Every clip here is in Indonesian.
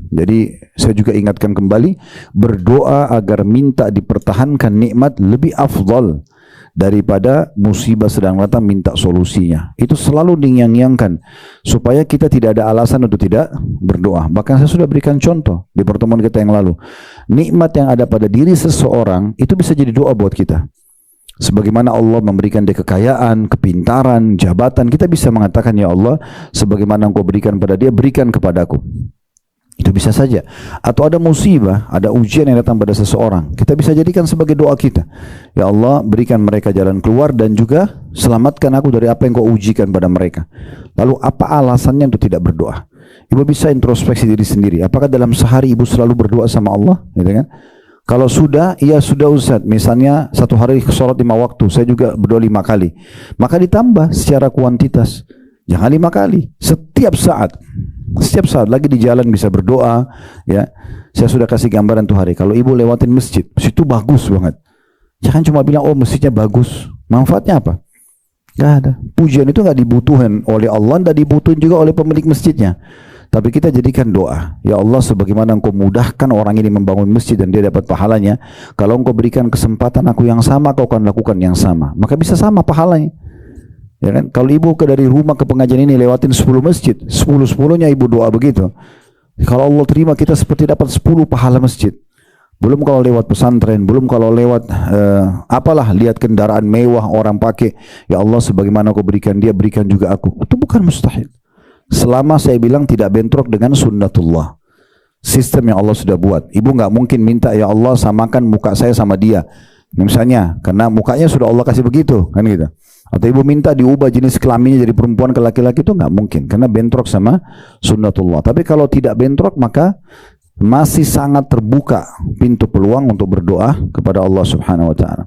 Jadi saya juga ingatkan kembali, berdoa agar minta dipertahankan nikmat lebih afdal daripada musibah sedang datang minta solusinya. Itu selalu dinyang-nyangkan supaya kita tidak ada alasan untuk tidak berdoa. Bahkan saya sudah berikan contoh di pertemuan kita yang lalu. Nikmat yang ada pada diri seseorang itu bisa jadi doa buat kita. Sebagaimana Allah memberikan dia kekayaan, kepintaran, jabatan, kita bisa mengatakan, ya Allah, sebagaimana Engkau berikan pada dia, berikan kepadaku. Itu bisa saja. Atau ada musibah, ada ujian yang datang pada seseorang, kita bisa jadikan sebagai doa kita. Ya Allah, berikan mereka jalan keluar dan juga selamatkan aku dari apa yang Kau ujikan pada mereka. Lalu apa alasannya untuk tidak berdoa? Ibu bisa introspeksi diri sendiri. Apakah dalam sehari ibu selalu berdoa sama Allah? Gitu kan? Kalau sudah, ya sudah Ustaz. Misalnya satu hari sholat 5 waktu, saya juga berdoa 5 kali. Maka ditambah secara kuantitas. Jangan 5 kali, setiap saat. Setiap saat lagi di jalan bisa berdoa, ya. Saya sudah kasih gambaran tuh hari. Kalau ibu lewatin masjid, situ bagus banget. Jangan cuma bilang, oh masjidnya bagus. Manfaatnya apa? Gak ada. Pujian itu gak dibutuhkan oleh Allah, dan dibutuhkan juga oleh pemilik masjidnya. Tapi kita jadikan doa, ya Allah, sebagaimana Engkau mudahkan orang ini membangun masjid dan dia dapat pahalanya, kalau Engkau berikan kesempatan aku yang sama, Kau akan lakukan yang sama. Maka bisa sama pahalanya. Ya kan? Kalau ibu dari rumah ke pengajian ini lewatin 10 masjid, 10-10-nya ibu doa begitu. Kalau Allah terima, kita seperti dapat 10 pahala masjid. Belum kalau lewat pesantren, belum kalau lewat apalah, lihat kendaraan mewah orang pakai. Ya Allah, sebagaimana Kau berikan dia, berikan juga aku. Itu bukan mustahil. Selama saya bilang tidak bentrok dengan sunnatullah, sistem yang Allah sudah buat. Ibu nggak mungkin minta, ya Allah samakan muka saya sama dia, misalnya, karena mukanya sudah Allah kasih begitu, kan gitu. Atau ibu minta diubah jenis kelaminnya dari perempuan ke laki-laki, itu nggak mungkin, karena bentrok sama sunnatullah. Tapi kalau tidak bentrok, maka masih sangat terbuka pintu peluang untuk berdoa kepada Allah Subhanahu wa Ta'ala.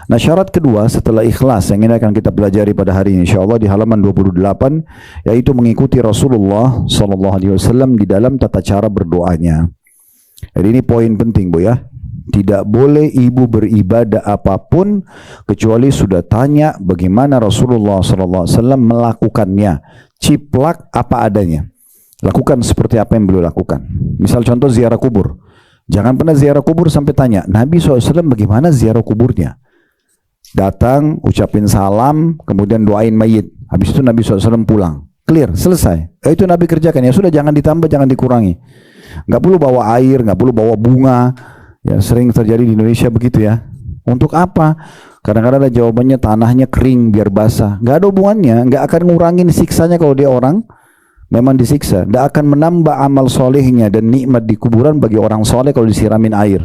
Nah, syarat kedua setelah ikhlas yang ini akan kita pelajari pada hari ini insyaallah di halaman 28, yaitu mengikuti Rasulullah sallallahu alaihi wasallam di dalam tata cara berdoanya. Jadi ini poin penting, Bu, ya. Tidak boleh ibu beribadah apapun kecuali sudah tanya bagaimana Rasulullah sallallahu alaihi wasallam melakukannya. Ciplak apa adanya. Lakukan seperti apa yang beliau lakukan. Misal contoh ziarah kubur. Jangan pernah ziarah kubur sampai tanya, Nabi SAW bagaimana ziarah kuburnya? Datang, ucapin salam, kemudian doain mayit. Habis itu Nabi SAW pulang. Clear, selesai. Itu Nabi kerjakan. Ya sudah, jangan ditambah, jangan dikurangi. Nggak perlu bawa air, nggak perlu bawa bunga. Ya, sering terjadi di Indonesia begitu ya. Untuk apa? Kadang-kadang ada jawabannya, tanahnya kering biar basah. Nggak ada hubungannya, nggak akan ngurangin siksanya kalau dia orang memang disiksa. Tidak akan menambah amal solehnya dan nikmat di kuburan bagi orang soleh kalau disiramin air.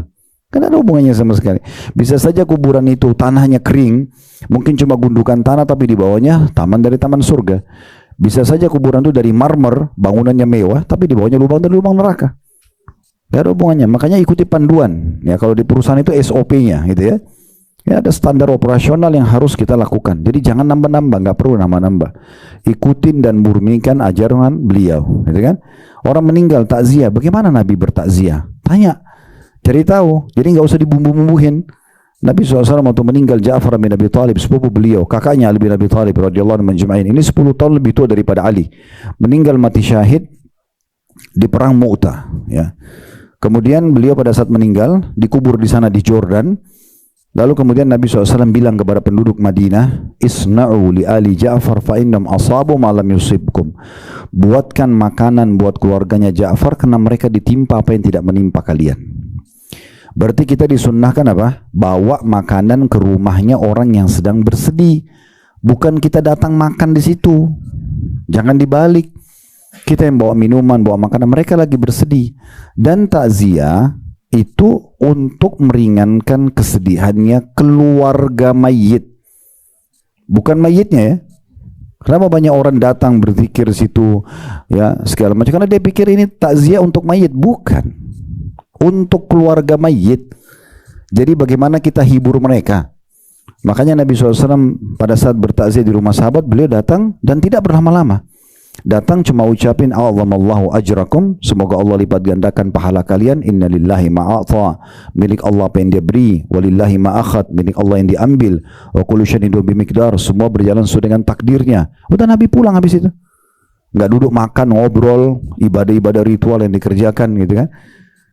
Kan ada hubungannya sama sekali. Bisa saja kuburan itu tanahnya kering, mungkin cuma gundukan tanah tapi di bawahnya taman dari taman surga. Bisa saja kuburan itu dari marmer, bangunannya mewah, tapi di bawahnya lubang dari lubang neraka. Tidak ada hubungannya. Makanya ikuti panduan. Ya, kalau di perusahaan itu SOP-nya, gitu ya. Ya, ada standar operasional yang harus kita lakukan. Jadi jangan nambah-nambah, nggak perlu nambah-nambah. Ikutin dan murnikan ajaran beliau, gitu kan? Orang meninggal takziah, bagaimana Nabi bertakziah? Tanya, cari tahu. Jadi nggak usah dibumbu-bumbuhin. Nabi SAW waktu meninggal Ja'far bin Abi Thalib, sepupu beliau, kakaknya Ali bin Abi Thalib radhiyallahu anhu majma'in. Ini 10 tahun lebih tua daripada Ali. Meninggal mati syahid di perang Mu'tah, ya. Kemudian beliau pada saat meninggal dikubur di sana di Jordan. Lalu kemudian Nabi SAW bilang kepada penduduk Madinah, Isna'u li ali Ja'far fa innam asabu ma lam yusibkum. Buatkan makanan buat keluarganya Ja'far karena mereka ditimpa apa yang tidak menimpa kalian. Berarti kita disunnahkan apa? Bawa makanan ke rumahnya orang yang sedang bersedih. Bukan kita datang makan di situ. Jangan dibalik. Kita yang bawa minuman, bawa makanan, mereka lagi bersedih. Dan takziah itu untuk meringankan kesedihannya keluarga mayit, bukan mayitnya ya. Kenapa banyak orang datang berzikir situ ya segala macam? Karena dia pikir ini takziah untuk mayit, bukan, untuk keluarga mayit. Jadi bagaimana kita hibur mereka? Makanya Nabi SAW pada saat bertakziah di rumah sahabat, beliau datang dan tidak berlama-lama. Datang cuma ucapin Allahu ajrakum, semoga Allah lipat gandakan pahala kalian. Innalillahi ma'ata, milik Allah apa yang dia beri, walillahi ma'akhad, milik Allah yang diambil, wa kullu syai'in bimiqdar, semua berjalan sesuai dengan takdirnya. Udah Nabi pulang habis itu. nggak duduk makan, ngobrol, ibadah-ibadah ritual yang dikerjakan gitu kan.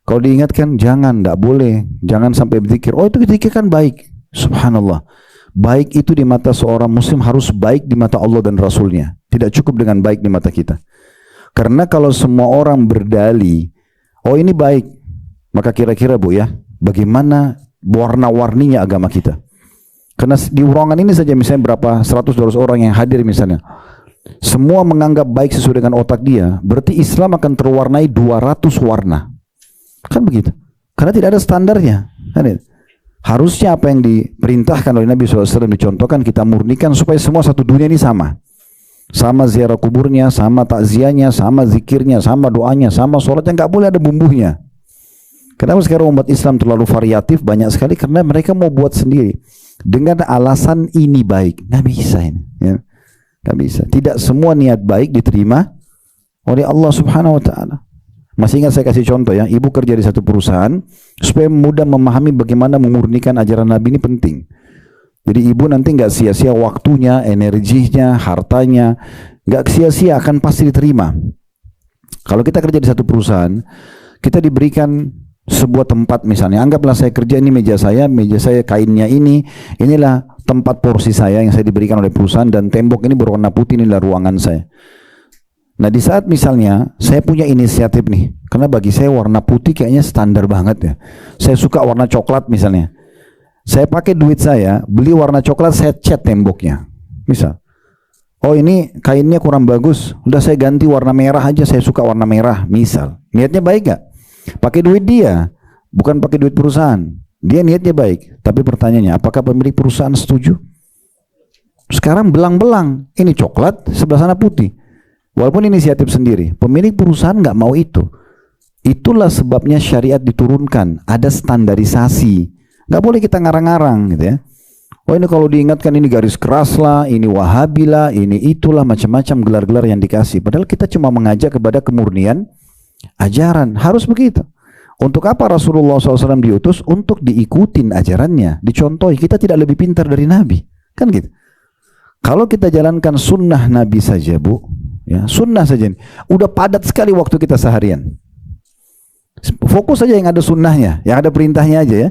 Kalau diingatkan, jangan, nggak boleh, jangan sampai berzikir. Oh itu berzikir kan baik, subhanallah. Baik itu di mata seorang muslim harus baik di mata Allah dan Rasulnya. Tidak cukup dengan baik di mata kita. Karena kalau semua orang berdalih, oh ini baik, maka kira-kira Bu ya, bagaimana warna-warninya agama kita? Karena di ruangan ini saja misalnya berapa 100-200 orang yang hadir misalnya, semua menganggap baik sesuai dengan otak dia, berarti Islam akan terwarnai 200 warna. Kan begitu? Karena tidak ada standarnya. Kan? Harusnya apa yang diperintahkan oleh Nabi SAW dicontohkan, kita murnikan supaya semua satu dunia ini sama. Sama ziarah kuburnya, sama takziahnya, sama zikirnya, sama doanya, sama sholatnya, nggak boleh ada bumbunya. Kenapa sekarang umat Islam terlalu variatif banyak sekali? Karena mereka mau buat sendiri dengan alasan ini baik. Nggak bisa ini, ya. Nggak bisa. Tidak semua niat baik diterima oleh Allah Subhanahu Wa Taala. Masih ingat saya kasih contoh ya, ibu kerja di satu perusahaan supaya mudah memahami bagaimana memurnikan ajaran Nabi ini penting. Jadi ibu nanti nggak sia-sia waktunya, energinya, hartanya, nggak sia-sia, akan pasti diterima. Kalau kita kerja di satu perusahaan, kita diberikan sebuah tempat misalnya, anggaplah saya kerja, ini meja saya kainnya ini, inilah tempat porsi saya yang saya diberikan oleh perusahaan, dan tembok ini berwarna putih, inilah ruangan saya. Nah di saat misalnya saya punya inisiatif nih, karena bagi saya warna putih kayaknya standar banget ya, saya suka warna coklat misalnya. Saya pakai duit saya, beli warna coklat, saya cat temboknya. Misal, oh ini kainnya kurang bagus, udah saya ganti warna merah aja, saya suka warna merah. Misal, niatnya baik gak? Pakai duit dia, bukan pakai duit perusahaan. Dia niatnya baik, tapi pertanyaannya, apakah pemilik perusahaan setuju? Sekarang belang-belang, ini coklat, sebelah sana putih. Walaupun inisiatif sendiri, pemilik perusahaan nggak mau itu. Itulah sebabnya syariat diturunkan, ada standarisasi. Nggak boleh kita ngarang-ngarang gitu ya. Oh ini kalau diingatkan ini garis keras lah, ini wahabi lah, ini itulah, macam-macam gelar-gelar yang dikasih. Padahal kita cuma mengajak kepada kemurnian ajaran. Harus begitu. Untuk apa Rasulullah SAW diutus? Untuk diikutin ajarannya, dicontohi. Kita tidak lebih pintar dari Nabi. Kan gitu. Kalau kita jalankan sunnah Nabi saja Bu, ya, sunnah saja ini, udah padat sekali waktu kita seharian. Fokus saja yang ada sunnahnya, yang ada perintahnya aja ya.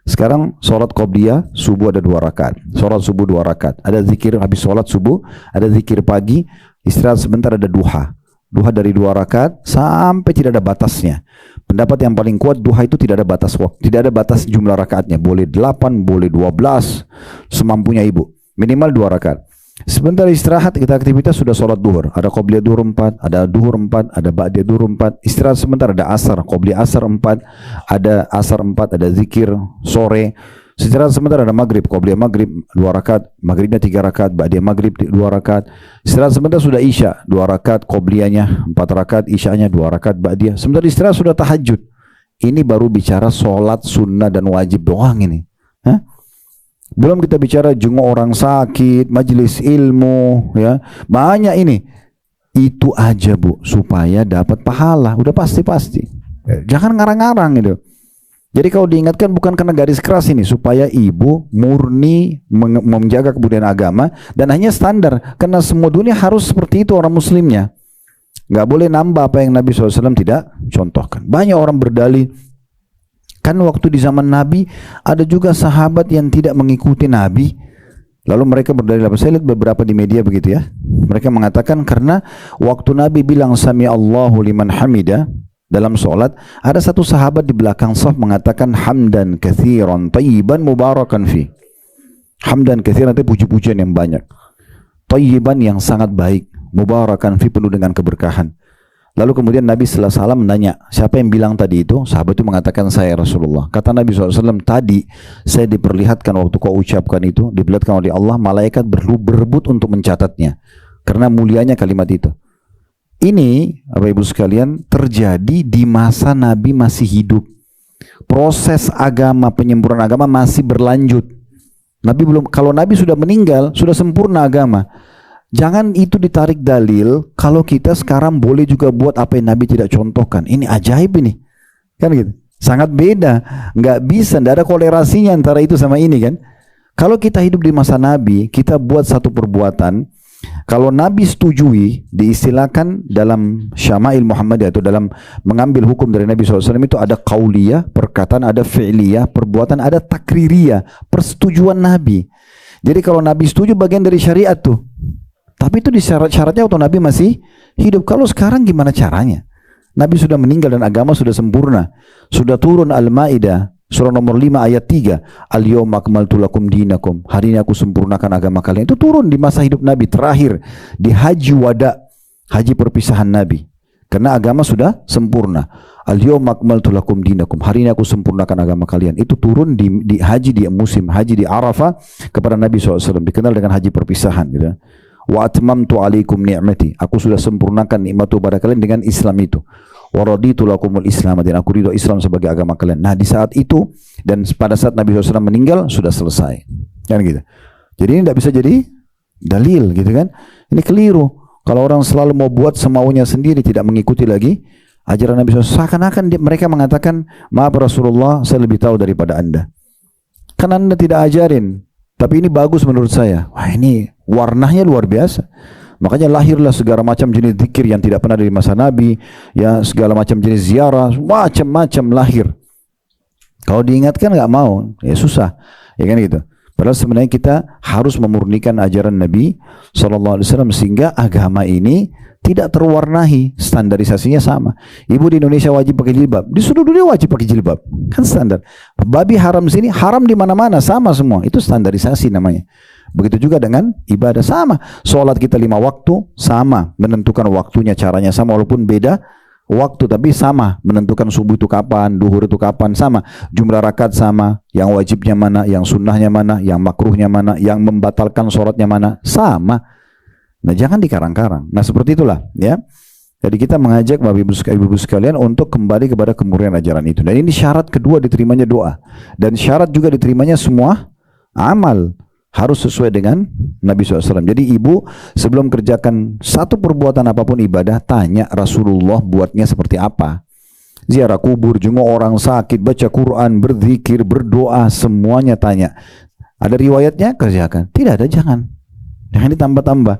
Sekarang sholat qobliyah subuh ada 2 rakaat, sholat subuh 2 rakaat, ada zikir habis sholat subuh, ada zikir pagi, istirahat sebentar, ada duha. Duha dari 2 rakaat sampai tidak ada batasnya. Pendapat yang paling kuat, duha itu tidak ada batas waktu, tidak ada batas jumlah rakaatnya. Boleh 8, boleh 12, semampunya ibu. Minimal 2 rakaat. Sebentar istirahat, kita aktivitas sudah sholat duhur, ada qobliyah duhur 4, ada duhur 4, ada ba'diyah duhur 4, istirahat sebentar, ada asar, qobliyah asar 4, ada asar 4, ada zikir sore, istirahat sebentar, ada maghrib, qobliyah maghrib 2 rakaat, maghribnya 3 rakaat, ba'diyah maghrib 2 rakaat, istirahat sebentar sudah isya 2 rakaat, qobliyahnya 4 rakaat, isyanya 2 rakaat, ba'diyah, sebentar istirahat sudah tahajud. Ini baru bicara sholat sunnah dan wajib doang ini. Hah? Belum kita bicara jenguk orang sakit, majelis ilmu, ya banyak ini. Itu aja Bu, supaya dapat pahala. Udah pasti-pasti. Jangan ngarang-ngarang gitu. Jadi kalau diingatkan bukan karena garis keras ini, supaya ibu murni menjaga kebudayaan agama dan hanya standar. Karena semua dunia harus seperti itu orang muslimnya. Nggak boleh nambah apa yang Nabi SAW tidak contohkan. Banyak orang berdalih, kan waktu di zaman Nabi ada juga sahabat yang tidak mengikuti Nabi. Lalu mereka berdalil apa? Saya lihat beberapa di media begitu ya. Mereka mengatakan karena waktu Nabi bilang Sami Allahu liman hamida dalam sholat, ada satu sahabat di belakang shaf mengatakan hamdan katsiran tayyiban mubarakan fi. Hamdan katsiran itu puji-pujian yang banyak. Tayyiban yang sangat baik, mubarakan fi penuh dengan keberkahan. Lalu kemudian Nabi sallallahu alaihi wasallam menanya, siapa yang bilang tadi itu? Sahabat itu mengatakan, saya Rasulullah. Kata Nabi SAW, tadi saya diperlihatkan waktu kau ucapkan itu, diperlihatkan oleh Allah, malaikat berebut untuk mencatatnya. Karena mulianya kalimat itu. Ini, Bapak Ibu sekalian, terjadi di masa Nabi masih hidup. Proses agama, penyempurnaan agama masih berlanjut. Nabi belum, kalau Nabi sudah meninggal, sudah sempurna agama. Jangan itu ditarik dalil kalau kita sekarang boleh juga buat apa yang Nabi tidak contohkan. Ini ajaib ini. Kan gitu. Sangat beda. Nggak bisa, nggak ada kolerasinya antara itu sama ini kan. Kalau kita hidup di masa Nabi, kita buat satu perbuatan, Kalau Nabi setujui, diistilahkan dalam Syama'il Muhammadiyah atau dalam mengambil hukum dari Nabi SAW itu ada qauliyah, perkataan, ada fi'liyah, perbuatan, ada takririyah, persetujuan Nabi. Jadi kalau Nabi setuju bagian dari syariat tuh. Tapi itu di syarat-syaratnya waktu Nabi masih hidup. Kalau sekarang gimana caranya? Nabi sudah meninggal dan agama sudah sempurna. Sudah turun Al-Ma'idah, surah nomor 5 ayat 3. Al-yawma akmaltu lakum dinakum. Hari ini aku sempurnakan agama kalian. Itu turun di masa hidup Nabi terakhir. Di haji wada, haji perpisahan Nabi. Karena agama sudah sempurna. Al-yawma akmaltu lakum dinakum. Hari ini aku sempurnakan agama kalian. Itu turun di haji, di musim haji di Arafah kepada Nabi SAW. Dikenal dengan haji perpisahan. Gitu. Wa atmamtu alaikum ni'mati. Aku sudah sempurnakan nikmatku pada kalian dengan Islam itu. Wa raditu lakumul Islam, dan aku ridho Islam sebagai agama kalian. Nah, di saat itu dan pada saat Nabi SAW meninggal sudah selesai. Kan gitu. Jadi ini tidak bisa jadi dalil gitu kan. Ini keliru. Kalau orang selalu mau buat semaunya sendiri, tidak mengikuti lagi ajaran Nabi SAW, seakan-akan mereka mengatakan, maaf Rasulullah, saya lebih tahu daripada Anda. Kan Anda tidak ajarin, tapi ini bagus menurut saya. Wah, ini warnanya luar biasa. Makanya lahirlah segala macam jenis zikir yang tidak pernah dari masa Nabi, ya, segala macam jenis ziarah, macam-macam lahir. Kalau diingatkan nggak mau, ya susah, ya kan gitu. Padahal sebenarnya kita harus memurnikan ajaran Nabi SAW sehingga agama ini tidak terwarnahi, standarisasinya sama. Ibu di Indonesia wajib pakai jilbab, di seluruh dunia wajib pakai jilbab, kan standar. Babi haram sini, haram di mana-mana, sama semua. Itu standarisasi namanya. Begitu juga dengan ibadah, sama. Sholat kita 5 waktu sama, menentukan waktunya, caranya sama, walaupun beda waktu, tapi sama. Menentukan subuh itu kapan, duhur itu kapan, sama. Jumlah rakaat sama, yang wajibnya mana, yang sunnahnya mana, yang makruhnya mana, yang membatalkan sholatnya mana, sama. Nah, jangan dikarang-karang. Nah, seperti itulah, ya. Jadi kita mengajak Bapak Ibu sekalian untuk kembali kepada kemurnian ajaran itu. Dan ini syarat kedua diterimanya doa. Dan syarat juga diterimanya semua amal. Harus sesuai dengan Nabi SAW. Jadi ibu sebelum kerjakan satu perbuatan apapun ibadah, tanya Rasulullah buatnya seperti apa. Ziarah kubur, jenguk orang sakit, baca Quran, berzikir, berdoa, semuanya tanya. Ada riwayatnya, kerjakan. Tidak ada, jangan. Jangan ditambah-tambah.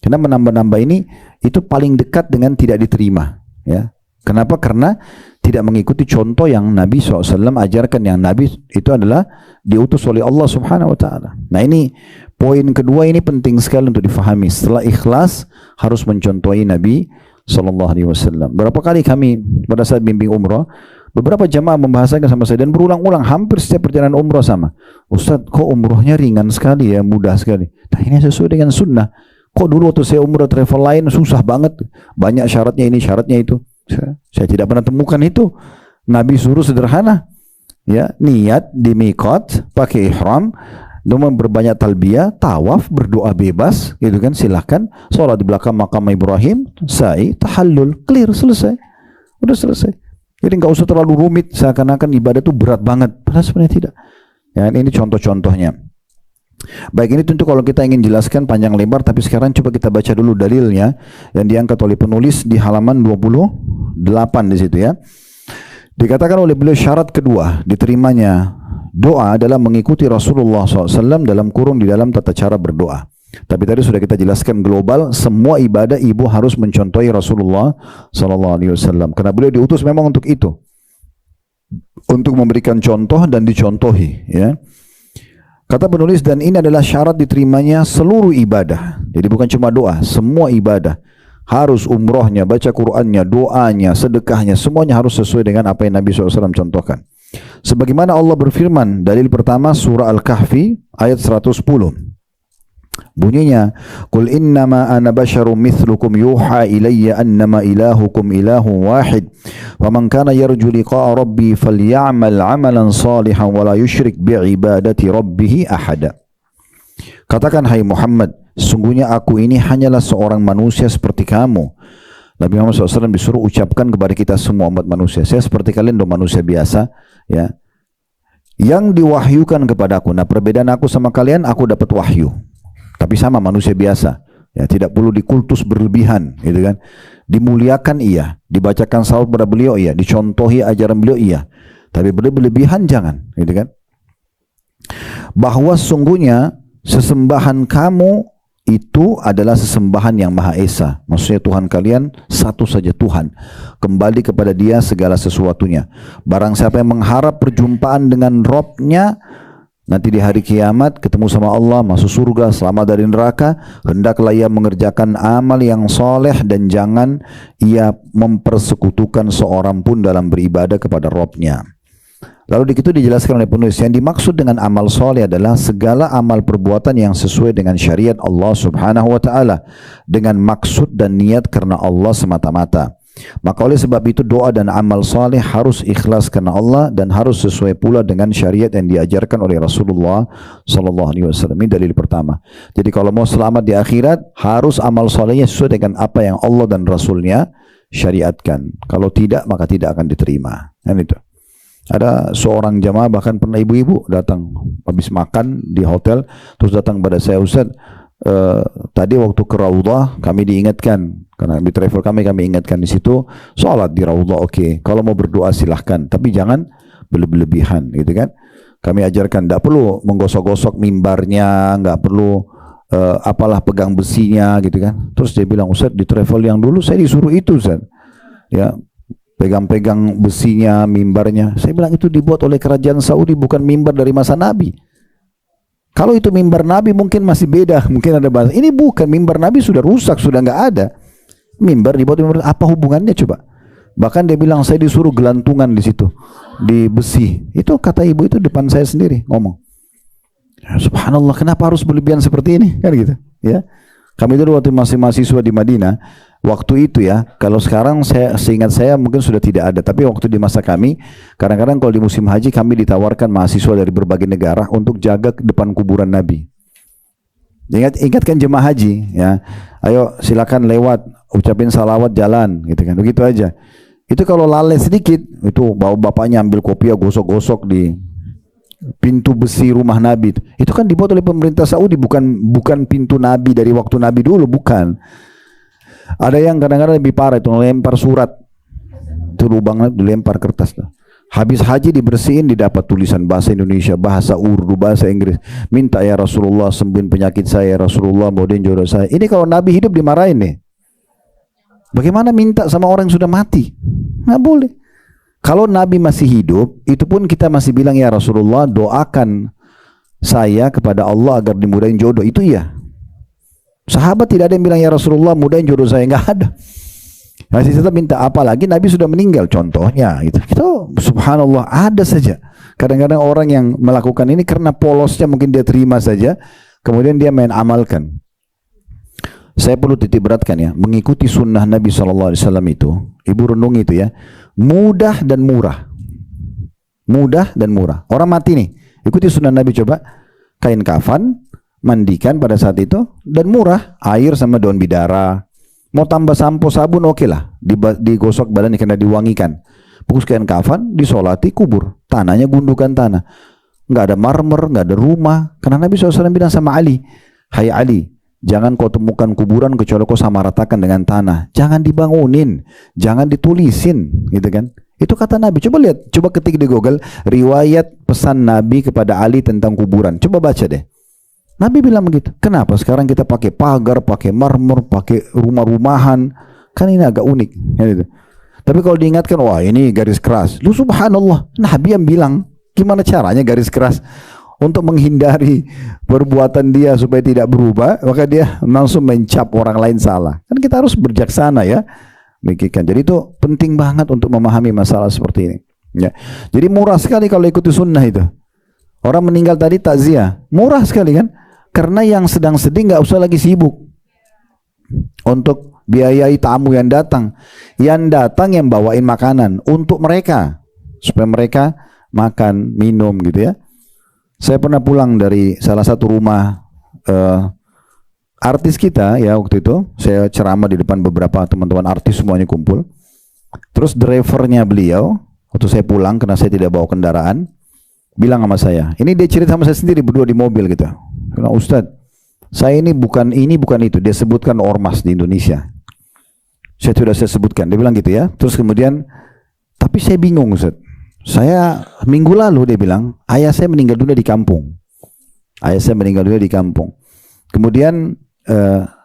Karena menambah-nambah ini itu paling dekat dengan tidak diterima. Ya. Kenapa? Karena tidak mengikuti contoh yang Nabi SAW ajarkan. Yang Nabi itu adalah diutus oleh Allah Subhanahu Wa Taala. Nah, ini poin kedua, ini penting sekali untuk difahami. Setelah ikhlas harus mencontohi Nabi SAW. Berapa kali kami pada saat bimbing umrah, beberapa jamaah membahasakan sama saya dan berulang-ulang, hampir setiap perjalanan umrah sama. Ustaz, kok umrahnya ringan sekali ya, mudah sekali. Nah, ini sesuai dengan sunnah. Kok dulu waktu saya umrah travel lain susah banget, banyak syaratnya ini, syaratnya itu. Saya tidak pernah temukan itu. Nabi suruh sederhana, ya, niat di miqat, pakai ihram, dengan berbanyak talbiyah, tawaf, berdoa bebas, gitu kan, silahkan. Sholat di belakang makam Ibrahim, sa'i, tahallul, clear, selesai. Udah selesai. Jadi nggak usah terlalu rumit, seakan-akan ibadah itu berat banget. Padahal sebenarnya tidak. Ya, ini contoh-contohnya. Baik, ini tentu kalau kita ingin jelaskan panjang lebar, tapi sekarang coba kita baca dulu dalilnya yang diangkat oleh penulis di halaman 28 di situ, ya. Dikatakan oleh beliau syarat kedua diterimanya doa adalah mengikuti Rasulullah SAW dalam kurung di dalam tata cara berdoa. Tapi tadi sudah kita jelaskan global, semua ibadah ibu harus mencontohi Rasulullah SAW karena beliau diutus memang untuk itu, untuk memberikan contoh dan dicontohi, ya. Kata penulis, dan ini adalah syarat diterimanya seluruh ibadah. Jadi bukan cuma doa, semua ibadah. Harus umrohnya, baca Qur'annya, doanya, sedekahnya, semuanya harus sesuai dengan apa yang Nabi SAW contohkan. Sebagaimana Allah berfirman, dalil pertama surah Al-Kahfi ayat 110. Bunyinya, Qul innama ana basyarum mithlukum yuha ilayya annama ilahukum ilahun wahid wa man kana yarju liqa'a rabbi falyamal amalan salihan wa la yushrik bi'ibadati rabbih ahada. Katakan, hai Muhammad, sungguhnya aku ini hanyalah seorang manusia seperti kamu. Nabi Muhammad SAW disuruh ucapkan kepada kita semua umat manusia, saya seperti kalian dong, manusia biasa, ya, yang diwahyukan kepadaku. Nah, perbedaan aku sama kalian, aku dapat wahyu, tapi sama manusia biasa, ya, tidak perlu dikultus berlebihan, gitu kan. Dimuliakan iya, dibacakan salawat kepada beliau iya, dicontohi ajaran beliau iya, tapi berlebihan jangan, gitu kan. Bahwa sungguhnya sesembahan kamu itu adalah sesembahan yang Maha Esa. Maksudnya Tuhan kalian satu saja Tuhan. Kembali kepada Dia segala sesuatunya. Barang siapa yang mengharap perjumpaan dengan Robnya, nanti di hari kiamat ketemu sama Allah, masuk surga, selamat dari neraka, hendaklah ia mengerjakan amal yang soleh dan jangan ia mempersekutukan seorang pun dalam beribadah kepada Robnya. Lalu di situ dijelaskan oleh penulis, yang dimaksud dengan amal soleh adalah segala amal perbuatan yang sesuai dengan syariat Allah Subhanahu wa Ta'ala, dengan maksud dan niat karena Allah semata-mata. Maka oleh sebab itu doa dan amal soleh harus ikhlas karena Allah dan harus sesuai pula dengan syariat yang diajarkan oleh Rasulullah Sallallahu Alaihi Wasallam. Ini dalil pertama. Jadi kalau mau selamat di akhirat, harus amal solehnya sesuai dengan apa yang Allah dan Rasulnya syariatkan. Kalau tidak, maka tidak akan diterima. Kan itu. Ada seorang jamaah, bahkan pernah ibu-ibu datang habis makan di hotel, terus datang pada saya, Ustaz, tadi waktu ke Raudhah kami diingatkan, karena di travel kami ingatkan di situ, sholat di Raudhah oke. Kalau mau berdoa silahkan, tapi jangan berlebihan gitu kan. Kami ajarkan tidak perlu menggosok-gosok mimbarnya, nggak perlu apalah pegang besinya gitu kan. Terus dia bilang, Ustaz, di travel yang dulu saya disuruh itu, Ustaz, ya, pegang-pegang besinya, mimbarnya. Saya bilang itu dibuat oleh kerajaan Saudi, bukan mimbar dari masa Nabi. Kalau itu mimbar Nabi mungkin masih beda, mungkin ada bahasa. Ini bukan, mimbar Nabi sudah rusak, sudah nggak ada. Mimbar dibuat mimbar, apa hubungannya coba? Bahkan dia bilang saya disuruh gelantungan di situ, di besi. Itu kata ibu itu depan saya sendiri ngomong. Ya, subhanallah, kenapa harus berlebihan seperti ini? Kan gitu, ya. Kami dulu waktu masih mahasiswa di Madinah, waktu itu ya, kalau sekarang seingat saya mungkin sudah tidak ada, tapi waktu di masa kami, kadang-kadang kalau di musim haji kami ditawarkan mahasiswa dari berbagai negara untuk jaga ke depan kuburan Nabi. Ingatkan jemaah haji, ya, ayo silakan lewat, ucapin salawat, jalan, gitu kan, begitu aja. Itu kalau lalai sedikit, itu bawa bapaknya ambil kopiah, gosok-gosok di pintu besi rumah Nabi. Itu kan dibuat oleh pemerintah Saudi, bukan pintu Nabi dari waktu Nabi dulu, bukan. Ada yang kadang-kadang lebih parah, itu lempar surat, itu lubangnya dilempar kertas. Habis haji dibersihin, didapat tulisan bahasa Indonesia, bahasa Urdu, bahasa Inggris. Minta ya Rasulullah sembuhin penyakit saya, ya Rasulullah moden jodoh saya. Ini kalau Nabi hidup dimarahin nih. Bagaimana minta sama orang yang sudah mati? Nggak boleh. Kalau Nabi masih hidup, itu pun kita masih bilang ya Rasulullah doakan saya kepada Allah agar dimudahin jodoh. Itu iya. Sahabat tidak ada yang bilang ya Rasulullah mudahin jodoh saya, nggak ada. Masih tetap minta, apalagi Nabi sudah meninggal contohnya gitu. Itu subhanallah ada saja. Kadang-kadang orang yang melakukan ini karena polosnya mungkin dia terima saja, kemudian dia main amalkan. Saya perlu titik beratkan ya, mengikuti sunnah Nabi SAW itu, ibu renung itu ya, mudah dan murah. Mudah dan murah. Orang mati nih, ikuti sunnah Nabi, coba kain kafan, mandikan pada saat itu, dan murah, air sama daun bidara. Mau tambah sampo sabun oke lah, digosok badannya karena diwangikan. Bungkus kain kafan, disolati, kubur, tanahnya gundukan tanah. Nggak ada marmer, nggak ada rumah. Karena Nabi SAW bilang sama Ali, hai Ali, jangan kau temukan kuburan kecuali kau sama ratakan dengan tanah. Jangan dibangunin, jangan ditulisin, gitu kan? Itu kata Nabi. Coba lihat, coba ketik di Google riwayat pesan Nabi kepada Ali tentang kuburan. Coba baca deh. Nabi bilang begitu. Kenapa sekarang kita pakai pagar, pakai marmer, pakai rumah-rumahan? Kan ini agak unik. Gitu. Tapi kalau diingatkan, wah ini garis keras. Lu subhanallah, Nabi yang bilang, gimana caranya garis keras? Untuk menghindari perbuatan dia supaya tidak berubah, maka dia langsung mencap orang lain salah. Kan kita harus berjaksana ya. Mikirkan. Jadi itu penting banget untuk memahami masalah seperti ini. Ya. Jadi murah sekali kalau ikuti sunnah itu. Orang meninggal tadi takziah, murah sekali kan? Karena yang sedang sedih nggak usah lagi sibuk untuk biayai tamu yang datang. Yang datang yang bawain makanan untuk mereka supaya mereka makan, minum gitu ya. Saya pernah pulang dari salah satu rumah artis kita ya waktu itu. Saya ceramah di depan beberapa teman-teman artis semuanya kumpul. Terus drivernya beliau waktu saya pulang karena saya tidak bawa kendaraan, bilang sama saya, ini dia cerita sama saya sendiri berdua di mobil gitu. Karena Ustadz, saya ini bukan itu. Dia sebutkan ormas di Indonesia. Saya sebutkan. Dia bilang gitu ya. Terus kemudian, tapi saya bingung Ustadz. Saya minggu lalu dia bilang, ayah saya meninggal dunia di kampung. Ayah saya meninggal dunia di kampung. Kemudian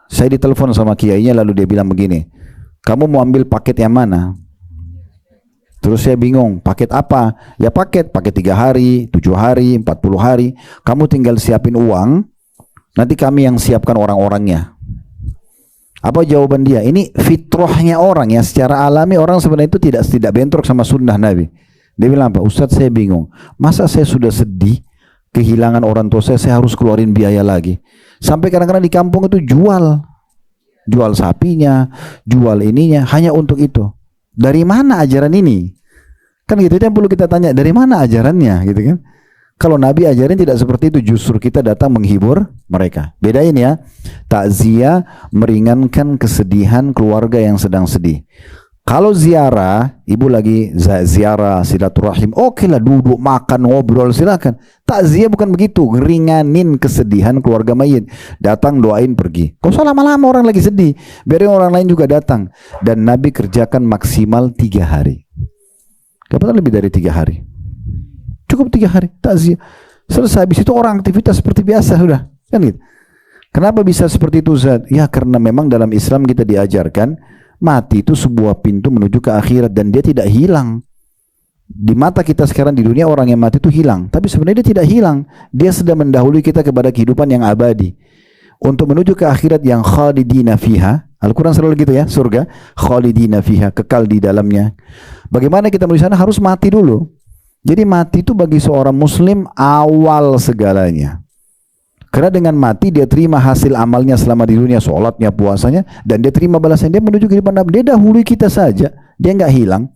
saya ditelepon sama kiainya, lalu dia bilang begini, kamu mau ambil paket yang mana? Terus saya bingung, paket apa? Ya paket 3 hari, 7 hari, 40 hari. Kamu tinggal siapin uang, nanti kami yang siapkan orang-orangnya. Apa jawaban dia? Ini fitrahnya orang ya, secara alami orang sebenarnya itu tidak bentrok sama sunnah Nabi. Dia bilang apa? Ustadz, saya bingung. Masa saya sudah sedih kehilangan orang tua saya harus keluarin biaya lagi. Sampai kadang-kadang di kampung itu jual sapinya, jual ininya hanya untuk itu. Dari mana ajaran ini? Kan gitu, itu yang perlu kita tanya, dari mana ajarannya gitu kan? Kalau Nabi ajarin tidak seperti itu, justru kita datang menghibur mereka. Bedain ya, takziah meringankan kesedihan keluarga yang sedang sedih. Kalau ziarah, ibu lagi ziarah silaturahim, oke lah, duduk makan ngobrol silakan. Takziah bukan begitu, ringanin kesedihan keluarga mayit. Datang doain pergi. Kau usah lama-lama orang lagi sedih, biarin orang lain juga datang. Dan Nabi kerjakan maksimal 3 hari. Gak pernah lebih dari 3 hari. Cukup 3 hari takziah. Selesai, habis itu orang aktivitas seperti biasa sudah. Kan gitu. Kenapa bisa seperti itu, Zat? Ya karena memang dalam Islam kita diajarkan mati itu sebuah pintu menuju ke akhirat dan dia tidak hilang. Di mata kita sekarang di dunia orang yang mati itu hilang, tapi sebenarnya dia tidak hilang. Dia sedang mendahului kita kepada kehidupan yang abadi. Untuk menuju ke akhirat yang khalidina fiha. Al-Quran selalu gitu ya, surga khalidina fiha, kekal di dalamnya. Bagaimana kita menuju sana? Harus mati dulu. Jadi mati itu bagi seorang muslim awal segalanya. Karena dengan mati dia terima hasil amalnya selama di dunia, sholatnya, puasanya, dan dia terima balasan. Dia menuju kehidupan Nabi. Dia dahului kita saja, dia nggak hilang.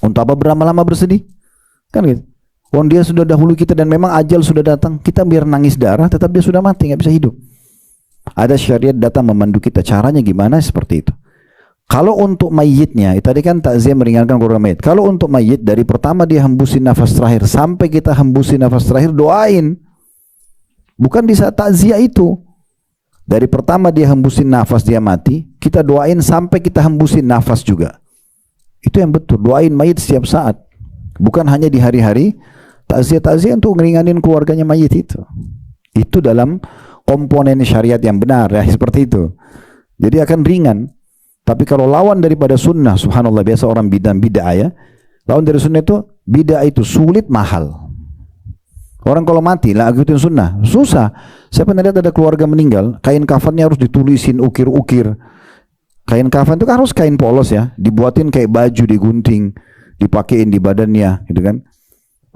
Untuk apa berlama-lama bersedih? Kan gitu. Wong dia sudah dahului kita dan memang ajal sudah datang. Kita biar nangis darah, tetap dia sudah mati, nggak bisa hidup. Ada syariat datang memandu kita, caranya gimana? Seperti itu. Kalau untuk mayitnya, tadi kan takziah meringankan keluarga mayit. Kalau untuk mayit, dari pertama dia hembusin nafas terakhir sampai kita hembusin nafas terakhir, doain. Bukan di saat takziah itu. Dari pertama dia hembusin nafas dia mati, kita doain sampai kita hembusin nafas juga. Itu yang betul, doain mayit setiap saat. Bukan hanya di hari-hari takziah untuk ngeringanin keluarganya mayit itu. Itu dalam komponen syariat yang benar ya, seperti itu. Jadi akan ringan. Tapi kalau lawan daripada sunnah, subhanallah, biasa orang bid'ah ya. Lawan dari sunnah itu, bid'ah itu sulit, mahal. Orang kalau mati lah ikutin sunnah, susah. Saya pernah lihat ada keluarga meninggal, kain kafannya harus ditulisin ukir-ukir. Kain kafan itu kan harus kain polos ya, dibuatin kayak baju, digunting, dipakein di badannya gitu kan.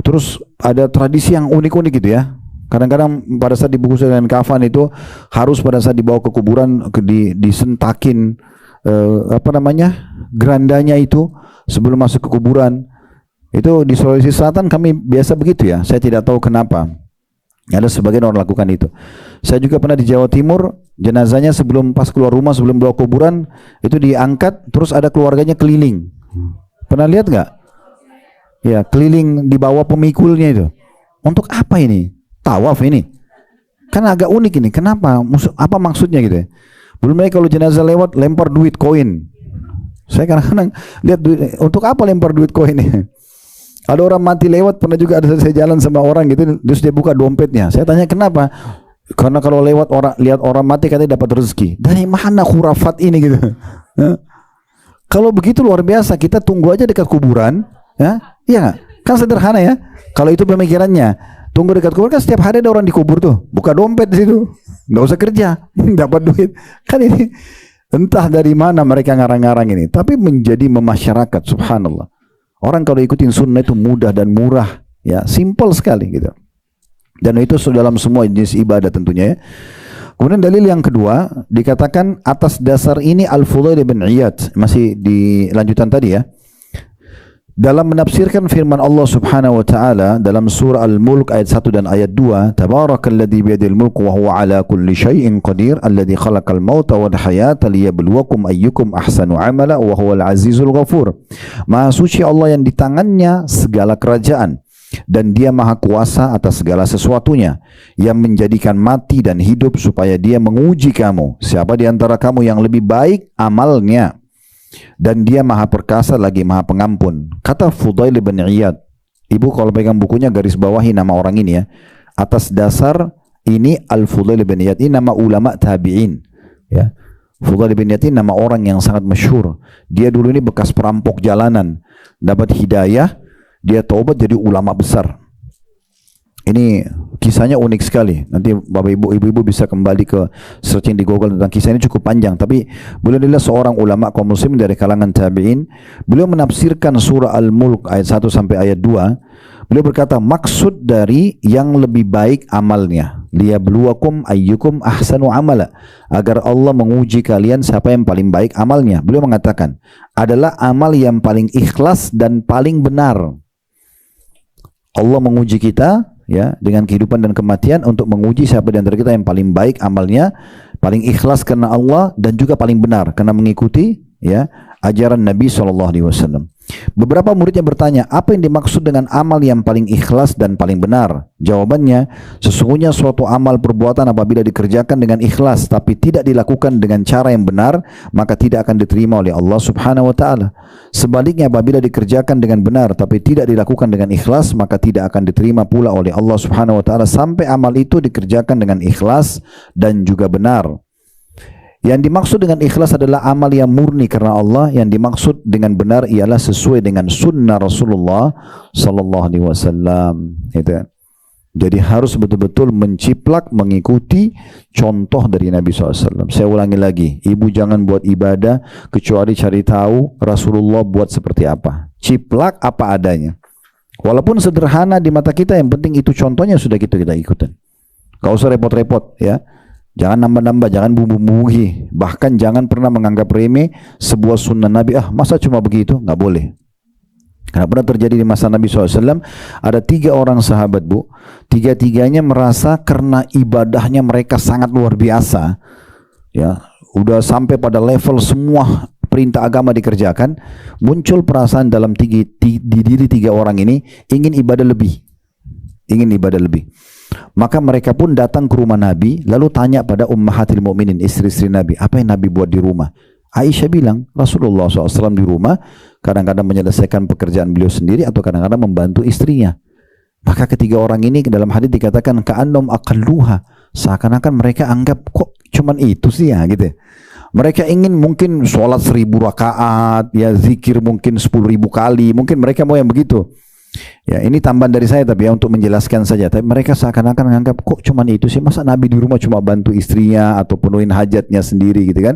Terus ada tradisi yang unik-unik gitu ya. Kadang-kadang pada saat dibungkus dengan kafan itu harus pada saat dibawa ke kuburan disentakin gerandanya itu sebelum masuk ke kuburan. Itu di Sulawesi Selatan kami biasa begitu ya. Saya tidak tahu kenapa. Ada sebagian orang lakukan itu. Saya juga pernah di Jawa Timur, jenazahnya sebelum pas keluar rumah, sebelum bawa kuburan, itu diangkat, terus ada keluarganya keliling. Pernah lihat nggak? Ya, keliling di bawah pemikulnya itu. Untuk apa ini? Tawaf ini. Kan agak unik ini. Kenapa? Apa maksudnya gitu ya? Belum lagi kalau jenazah lewat, lempar duit koin. Saya kadang-kadang lihat duit, untuk apa lempar duit koin ini? Ada orang mati lewat, pernah juga ada saya jalan sama orang gitu, terus dia buka dompetnya. Saya tanya kenapa? Karena kalau lewat orang, lihat orang mati katanya dapat rezeki. Dari mana khurafat ini gitu? Kalau begitu luar biasa, kita tunggu aja dekat kuburan, ya? Iya nggak? Kan sederhana ya. Kalau itu pemikirannya, tunggu dekat kuburan, kan setiap hari ada orang dikubur tuh, buka dompet di situ, nggak usah kerja, dapat duit. Kan ini entah dari mana mereka ngarang-ngarang ini, tapi menjadi memasyarakat, subhanallah. Orang kalau ikutin sunnah itu mudah dan murah, ya, simple sekali gitu. Dan itu dalam semua jenis ibadah tentunya ya. Kemudian dalil yang kedua dikatakan atas dasar ini Al-Fudail bin Iyad, masih di lanjutan tadi ya. Dalam menafsirkan firman Allah Subhanahu wa taala dalam surah Al-Mulk ayat 1 dan ayat 2, Tabarakalladzi biyadil mulku wa huwa ala kulli syai'in qadir alladzi khalaqal mauta wal hayata liyabluwakum ayyukum ahsanu amala wa huwal azizul ghafur. Maha suci Allah yang di tangannya segala kerajaan dan dia maha kuasa atas segala sesuatunya, yang menjadikan mati dan hidup supaya dia menguji kamu siapa di antara kamu yang lebih baik amalnya. Dan dia maha perkasa lagi maha pengampun. Kata Fudail bin Iyad, ibu kalau pegang bukunya garis bawahi nama orang ini ya. Atas dasar ini Al-Fudail bin Iyad, ini nama ulama tabi'in. Ya. Fudail bin Iyad ini nama orang yang sangat masyhur. Dia dulu ini bekas perampok jalanan, dapat hidayah, dia taubat jadi ulama besar. Ini kisahnya unik sekali. Nanti bapak ibu bisa kembali ke searching di Google tentang kisah ini, cukup panjang. Tapi beliau adalah seorang ulama kaum muslim dari kalangan tabi'in. Beliau menafsirkan surah Al-Mulk ayat 1 sampai ayat 2. Beliau berkata, maksud dari yang lebih baik amalnya, liyabluwakum ayyukum ahsanu amala, agar Allah menguji kalian siapa yang paling baik amalnya. Beliau mengatakan, adalah amal yang paling ikhlas dan paling benar. Allah menguji kita ya dengan kehidupan dan kematian untuk menguji siapa di antara kita yang paling baik amalnya, paling ikhlas karena Allah, dan juga paling benar karena mengikuti ya ajaran Nabi SAW. Beberapa muridnya bertanya, apa yang dimaksud dengan amal yang paling ikhlas dan paling benar? Jawabannya, sesungguhnya suatu amal perbuatan apabila dikerjakan dengan ikhlas tapi tidak dilakukan dengan cara yang benar, maka tidak akan diterima oleh Allah Subhanahu wa taala. Sebaliknya, apabila dikerjakan dengan benar tapi tidak dilakukan dengan ikhlas, maka tidak akan diterima pula oleh Allah Subhanahu wa taala sampai amal itu dikerjakan dengan ikhlas dan juga benar. Yang dimaksud dengan ikhlas adalah amal yang murni karena Allah. Yang dimaksud dengan benar ialah sesuai dengan sunnah Rasulullah sallallahu alaihi wasallam. Itu. Jadi harus betul-betul menciplak mengikuti contoh dari Nabi SAW. Saya ulangi lagi, ibu jangan buat ibadah kecuali cari tahu Rasulullah buat seperti apa. Ciplak apa adanya. Walaupun sederhana di mata kita, yang penting itu contohnya sudah kita ikutin. Gak usah repot-repot ya. Jangan nambah-nambah, jangan bumbu-bumbuhi. Bahkan jangan pernah menganggap remeh sebuah sunnah Nabi. Ah, masa cuma begitu? Nggak boleh. Karena pernah terjadi di masa Nabi SAW, ada 3 orang sahabat, Bu. Tiga-tiganya merasa karena ibadahnya mereka sangat luar biasa. Ya, udah sampai pada level semua perintah agama dikerjakan. Muncul perasaan dalam di diri 3 orang ini, ingin ibadah lebih. Ingin ibadah lebih. Maka mereka pun datang ke rumah Nabi, lalu tanya pada ummahatil mu'minin, istri-istri Nabi, apa yang Nabi buat di rumah? Aisyah bilang, Rasulullah SAW di rumah kadang-kadang menyelesaikan pekerjaan beliau sendiri atau kadang-kadang membantu istrinya. Maka ketiga orang ini dalam hadis dikatakan ka'annahum aqalluha, seakan-akan mereka anggap kok cuman itu sih ya gitu. Mereka ingin mungkin sholat 1000 rakaat, ya zikir mungkin 10.000 kali, mungkin mereka mau yang begitu. Ya, ini tambahan dari saya tapi ya untuk menjelaskan saja. Tapi mereka seakan-akan menganggap kok cuman itu sih, masa Nabi di rumah cuma bantu istrinya atau penuhin hajatnya sendiri gitu kan.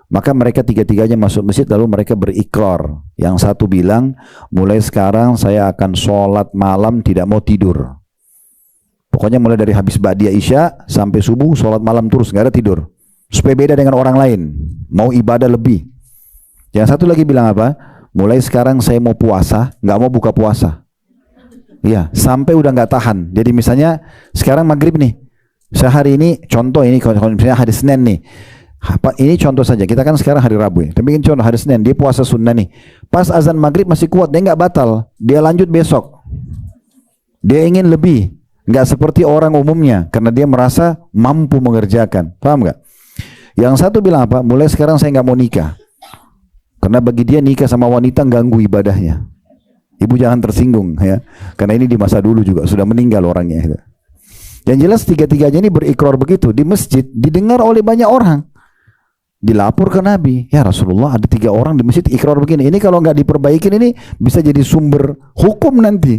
Maka mereka tiga-tiganya masuk masjid lalu mereka berikrar. Yang satu bilang, mulai sekarang saya akan sholat malam tidak mau tidur. Pokoknya mulai dari habis ba'diyah isya sampai subuh sholat malam terus, nggak ada tidur. Supaya beda dengan orang lain, mau ibadah lebih. Yang satu lagi bilang apa? Mulai sekarang saya mau puasa, nggak mau buka puasa. Iya, sampai udah nggak tahan. Jadi misalnya sekarang maghrib nih, saya hari ini contoh ini kalau misalnya hari Senin nih, ini contoh saja. Kita kan sekarang hari Rabu ya, tapi ini contoh hari Senin dia puasa sunnah nih. Pas azan maghrib masih kuat, dia nggak batal, dia lanjut besok. Dia ingin lebih, nggak seperti orang umumnya karena dia merasa mampu mengerjakan. Paham nggak? Yang satu bilang apa? Mulai sekarang saya nggak mau nikah. Karena bagi dia nikah sama wanita ganggu ibadahnya. Ibu jangan tersinggung ya. Karena ini di masa dulu juga sudah meninggal orangnya. Yang jelas tiga-tiganya ini berikrar begitu di masjid, didengar oleh banyak orang. Dilapor ke Nabi, ya Rasulullah ada 3 orang di masjid ikrar begini. Ini kalau nggak diperbaikin ini bisa jadi sumber hukum nanti.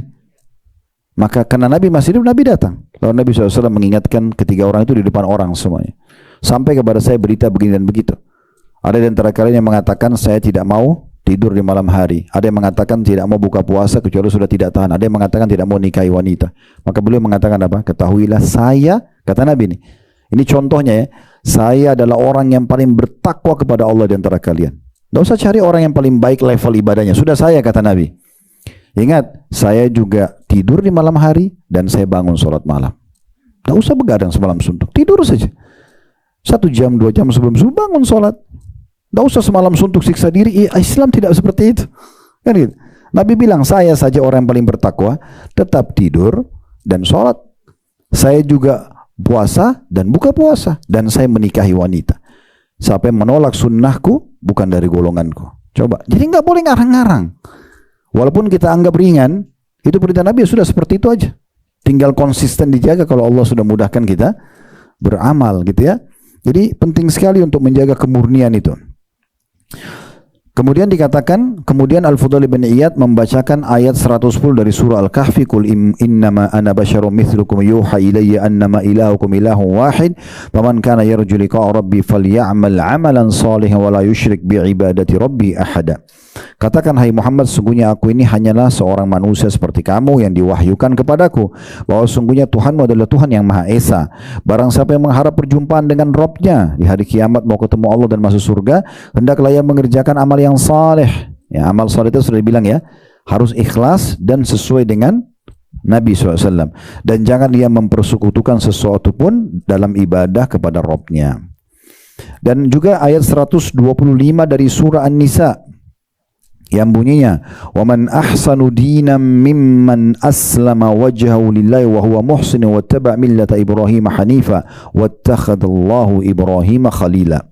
Maka karena Nabi masih hidup, Nabi datang. Lalu Nabi SAW mengingatkan ketiga orang itu di depan orang semuanya. Sampai kepada saya berita begini dan begitu. Ada di antara kalian yang mengatakan saya tidak mau tidur di malam hari. Ada yang mengatakan tidak mau buka puasa kecuali sudah tidak tahan. Ada yang mengatakan tidak mau nikahi wanita. Maka beliau mengatakan apa? Ketahuilah saya, kata Nabi ini contohnya ya, saya adalah orang yang paling bertakwa kepada Allah di antara kalian. Tidak usah cari orang yang paling baik level ibadahnya. Sudah saya, kata Nabi. Ingat, saya juga tidur di malam hari dan saya bangun sholat malam. Tidak usah begadang semalam suntuk. Tidur saja. 1 jam, 2 jam sebelum subuh bangun sholat. Tidak usah semalam suntuk siksa diri. Islam tidak seperti itu. Kan gitu. Nabi bilang, saya saja orang yang paling bertakwa, tetap tidur dan sholat. Saya juga puasa dan buka puasa. Dan saya menikahi wanita. Siapa yang menolak sunnahku, bukan dari golonganku. Coba. Jadi nggak boleh ngarang-ngarang. Walaupun kita anggap ringan, itu perintah Nabi sudah seperti itu aja. Tinggal konsisten dijaga kalau Allah sudah mudahkan kita beramal gitu ya. Jadi penting sekali untuk menjaga kemurnian itu. Kemudian dikatakan, kemudian Al-Fudail bin Iyad membacakan ayat 110 dari surah Al-Kahfi, Qul innama ana basyarum mithlukum yuha ilayya annama ilahukum ilahun wahid faman kana yarju liqa'a rabbi falya'mal 'amalan salihan wa la yusyrik bi ibadati rabbi ahada. Katakan, hai Muhammad, sungguhnya aku ini hanyalah seorang manusia seperti kamu yang diwahyukan kepadaku, bahwa sungguhnya Tuhanmu adalah Tuhan yang Maha Esa. Barang siapa yang mengharap perjumpaan dengan Rabbnya di hari kiamat, mau ketemu Allah dan masuk surga, hendaklah ia mengerjakan amal yang saleh. Ya, amal saleh itu sudah dibilang ya, harus ikhlas dan sesuai dengan Nabi SAW. Dan jangan ia mempersekutukan sesuatu pun dalam ibadah kepada Rabbnya. Dan juga ayat 125 dari surah An-Nisa yang bunyinya, wa man ahsanu dinan mimman aslama wajhahu lillahi wa huwa muhsin wattaba' millata Ibrahim hanifa wattakhadallahu Ibrahim khalila.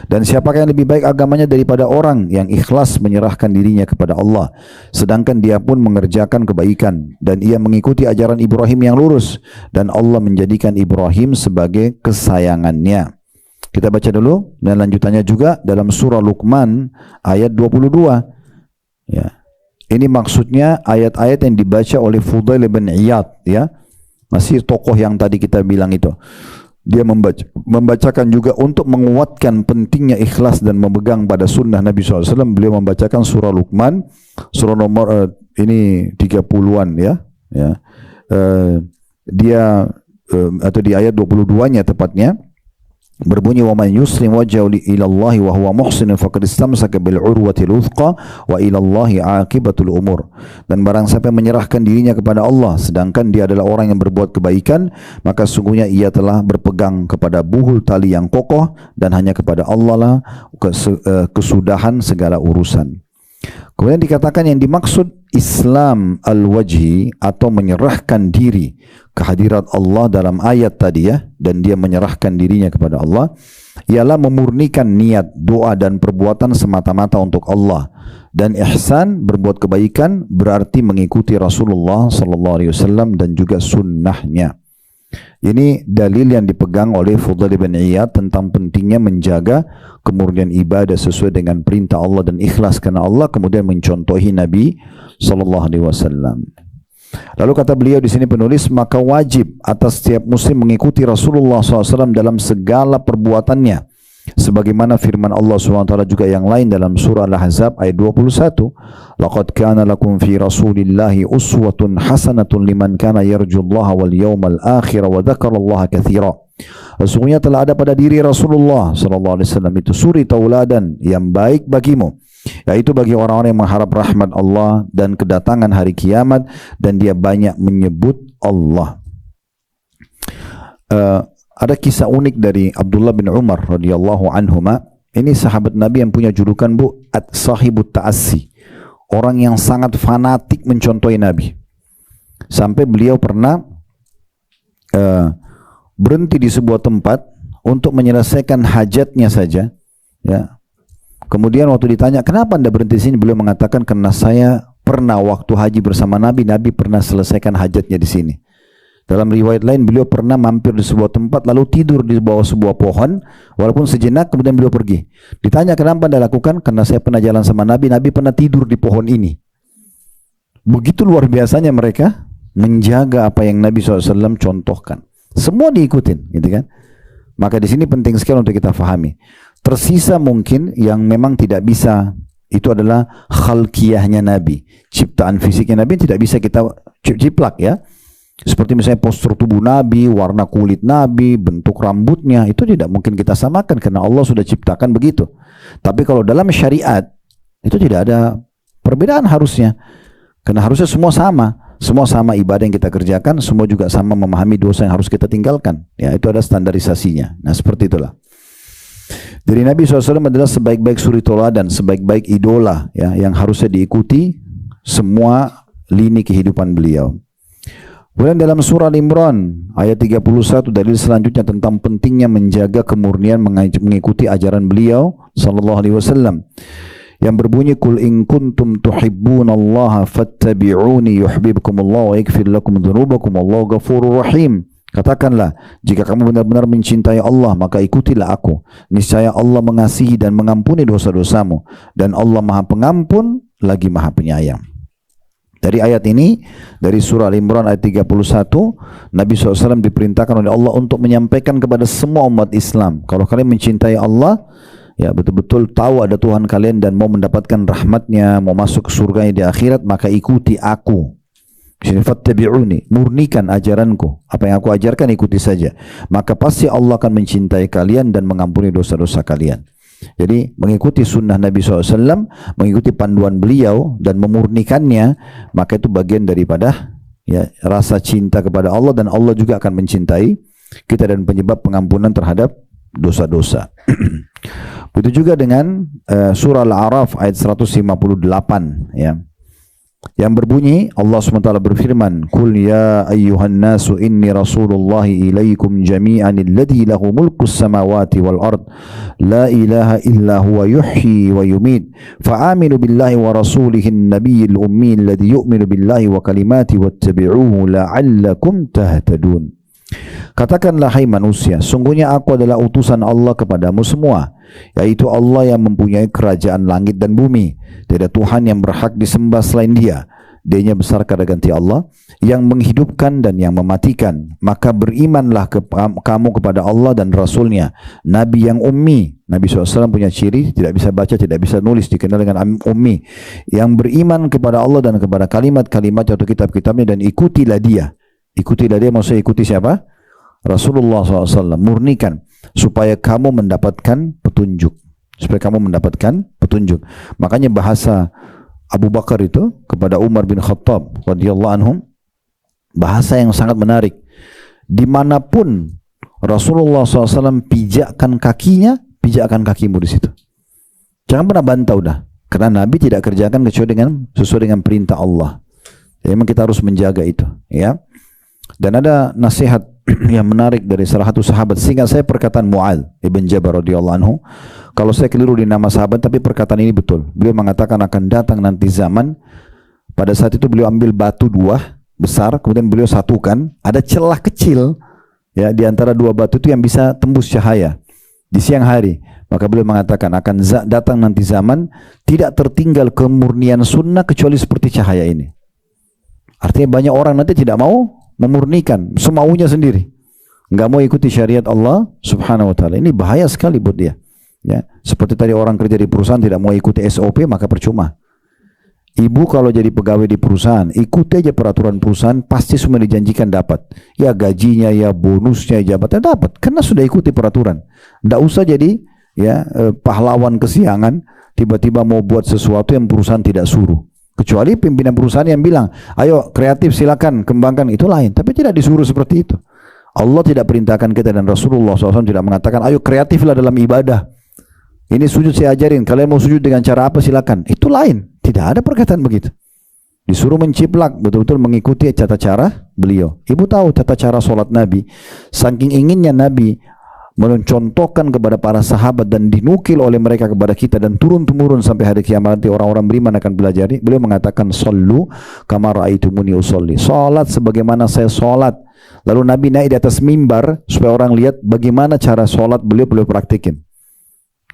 Dan siapakah yang lebih baik agamanya daripada orang yang ikhlas menyerahkan dirinya kepada Allah, sedangkan dia pun mengerjakan kebaikan dan ia mengikuti ajaran Ibrahim yang lurus, dan Allah menjadikan Ibrahim sebagai kesayangannya. Kita baca dulu dan lanjutannya juga dalam surah Luqman ayat 22. Ya, ini maksudnya ayat-ayat yang dibaca oleh Fudail bin Iyad, ya, masih tokoh yang tadi kita bilang itu. Dia membacakan juga untuk menguatkan pentingnya ikhlas dan memegang pada sunnah Nabi SAW. Beliau membacakan surah Luqman, surah nomor ini 30-an ya. Dia atau di ayat 22-nya tepatnya berbunyi, wa man yuslim wajhahu ila Allah wa huwa muhsin faqad istamsaka bil urwatil wuthqa wa ila Allah aqibatul umur. Dan barang siapa yang menyerahkan dirinya kepada Allah sedangkan dia adalah orang yang berbuat kebaikan, maka sungguhnya ia telah berpegang kepada buhul tali yang kokoh, dan hanya kepada Allah lah kesudahan segala urusan. Kemudian dikatakan yang dimaksud Islam al-wajhi atau menyerahkan diri kehadirat Allah dalam ayat tadi ya, dan dia menyerahkan dirinya kepada Allah, ialah memurnikan niat, doa dan perbuatan semata-mata untuk Allah. Dan ihsan, berbuat kebaikan, berarti mengikuti Rasulullah SAW dan juga sunnahnya. Ini dalil yang dipegang oleh Fudail bin Iyad tentang pentingnya menjaga kemurnian ibadah sesuai dengan perintah Allah dan ikhlas karena Allah, kemudian mencontohi Nabi SAW. Lalu kata beliau di sini penulis, maka wajib atas setiap muslim mengikuti Rasulullah SAW dalam segala perbuatannya, sebagaimana firman Allah SWT juga yang lain dalam surah Al-Ahzab ayat 21, laqad kana lakum fi rasulillahi uswatun hasanatun liman kana yarjullaha wal yawmal akhir wa dzakarallaha katsira. Sesungguhnya telah ada pada diri Rasulullah SAW itu suri tauladan yang baik bagimu, yaitu bagi orang-orang yang mengharap rahmat Allah dan kedatangan hari kiamat, dan dia banyak menyebut Allah. Ada kisah unik dari Abdullah bin Umar radhiyallahu anhuma. Ini sahabat Nabi yang punya julukan sahibut ta'assi, orang yang sangat fanatik mencontohi Nabi, sampai beliau pernah berhenti di sebuah tempat untuk menyelesaikan hajatnya saja ya. Kemudian waktu ditanya, kenapa anda berhenti di sini? Beliau mengatakan, karena saya pernah waktu haji bersama Nabi, Nabi pernah selesaikan hajatnya di sini. Dalam riwayat lain, beliau pernah mampir di sebuah tempat lalu tidur di bawah sebuah pohon, walaupun sejenak, kemudian beliau pergi. Ditanya, kenapa anda lakukan? Karena saya pernah jalan sama Nabi, Nabi pernah tidur di pohon ini. Begitu luar biasanya mereka menjaga apa yang Nabi SAW contohkan. Semua diikutin, gitu kan? Maka di sini penting sekali untuk kita fahami. Tersisa mungkin yang memang tidak bisa, itu adalah khalqiyahnya Nabi, ciptaan fisiknya Nabi tidak bisa kita ciplak ya. Seperti misalnya postur tubuh Nabi, warna kulit Nabi, bentuk rambutnya, itu tidak mungkin kita samakan karena Allah sudah ciptakan begitu. Tapi kalau dalam syariat itu tidak ada perbedaan harusnya, karena harusnya semua sama ibadah yang kita kerjakan, semua juga sama memahami dosa yang harus kita tinggalkan. Ya, itu ada standarisasinya. Nah, seperti itulah. Jadi Nabi SAW adalah sebaik-baik suri tauladan, sebaik-baik idola ya, yang harusnya diikuti semua lini kehidupan beliau. Kemudian dalam surah Al-Imran ayat 31 dalil selanjutnya tentang pentingnya menjaga kemurnian mengikuti ajaran beliau sallallahu alaihi wasallam, yang berbunyi kul in kuntum tuhibbunallaha fattabi'uni yuhibbukumullah wa yaghfir lakum dzunubakum wallahu ghafurur rahim. Katakanlah, jika kamu benar-benar mencintai Allah, maka ikutilah aku. Niscaya Allah mengasihi dan mengampuni dosa-dosamu, dan Allah Maha Pengampun lagi Maha Penyayang. Dari ayat ini, dari surah Al-Imran ayat 31, Nabi SAW diperintahkan oleh Allah untuk menyampaikan kepada semua umat Islam, kalau kalian mencintai Allah, ya betul-betul tahu ada Tuhan kalian dan mau mendapatkan rahmatnya, mau masuk ke surganya di akhirat, maka ikuti aku. Sini fattabi'uni, murnikan ajaranku, apa yang aku ajarkan ikuti saja, maka pasti Allah akan mencintai kalian dan mengampuni dosa-dosa kalian. Jadi mengikuti sunnah Nabi SAW, mengikuti panduan beliau dan memurnikannya, maka itu bagian daripada ya rasa cinta kepada Allah, dan Allah juga akan mencintai kita dan penyebab pengampunan terhadap dosa-dosa. Begitu juga dengan surah Al-A'raf ayat 158 ya, yang berbunyi Allah SWT berfirman, Qul ya ayyuhan nasu inni rasulullahi ilaikum jami'an alladhi lahu mulkus samawati wal ard la ilaha illa huwa yuhyi wa yumit fa'aminu billahi wa rasulihin nabiyil ummi alladhi yu'minu billahi wa kalimati wattabi'uhu la'allakum tahtadun. Katakanlah hai manusia, sungguhnya aku adalah utusan Allah kepadamu semua, yaitu Allah yang mempunyai kerajaan langit dan bumi. Tidak Tuhan yang berhak disembah selain Dia. Dia-Nya besar kada ganti Allah, yang menghidupkan dan yang mematikan. Maka berimanlah kamu kepada Allah dan Rasul-Nya, Nabi yang ummi. Nabi SAW punya ciri, tidak bisa baca, tidak bisa nulis, dikenal dengan ummi. Yang beriman kepada Allah dan kepada kalimat-kalimat atau kitab-kitabnya, dan ikutilah Dia. Ikutilah Dia, maksudnya ikuti siapa? Rasulullah SAW. Murnikan supaya kamu mendapatkan petunjuk, supaya kamu mendapatkan petunjuk. Makanya bahasa Abu Bakar itu kepada Umar bin Khattab radhiyallahu anhum, bahasa yang sangat menarik. Dimanapun Rasulullah SAW pijakkan kakinya, pijakkan kakimu di situ. Jangan pernah bantah udah, karena Nabi tidak kerjakan kecuali sesuai dengan perintah Allah. Jadi memang kita harus menjaga itu, ya. Dan ada nasihat yang menarik dari salah satu sahabat, sehingga saya perkataan Mu'adz ibn Jabal radhiyallahu anhu. Kalau saya keliru di nama sahabat, tapi perkataan ini betul. Beliau mengatakan akan datang nanti zaman, pada saat itu beliau ambil batu dua besar, kemudian beliau satukan, ada celah kecil ya di antara dua batu itu yang bisa tembus cahaya di siang hari. Maka beliau mengatakan akan datang nanti zaman tidak tertinggal kemurnian sunnah kecuali seperti cahaya ini. Artinya banyak orang nanti tidak mau memurnikan, semaunya sendiri, nggak mau ikuti syariat Allah Subhanahu wa Ta'ala. Ini bahaya sekali buat dia. Ya, seperti tadi orang kerja di perusahaan tidak mau ikuti SOP, maka percuma. Ibu kalau jadi pegawai di perusahaan, ikuti aja peraturan perusahaan, pasti semua dijanjikan dapat. Ya gajinya, ya bonusnya, jabatan dapat, karena sudah ikuti peraturan. Nggak usah jadi ya pahlawan kesiangan, tiba-tiba mau buat sesuatu yang perusahaan tidak suruh. Kecuali pimpinan perusahaan yang bilang, ayo kreatif silakan kembangkan, itu lain. Tapi tidak disuruh seperti itu. Allah tidak perintahkan kita, dan Rasulullah SAW tidak mengatakan, ayo kreatiflah dalam ibadah. Ini sujud saya ajarin, kalian mau sujud dengan cara apa silakan. Itu lain. Tidak ada perkataan begitu. Disuruh menciplak, betul-betul mengikuti tata cara beliau. Ibu tahu tata cara sholat Nabi. Saking inginnya Nabi mencontohkan kepada para sahabat dan dinukil oleh mereka kepada kita dan turun-temurun sampai hari kiamat nanti orang-orang beriman akan belajar. Beliau mengatakan sallu kama ra'aitumuni usolli, salat sebagaimana saya salat. Lalu Nabi naik di atas mimbar supaya orang lihat bagaimana cara salat beliau praktikin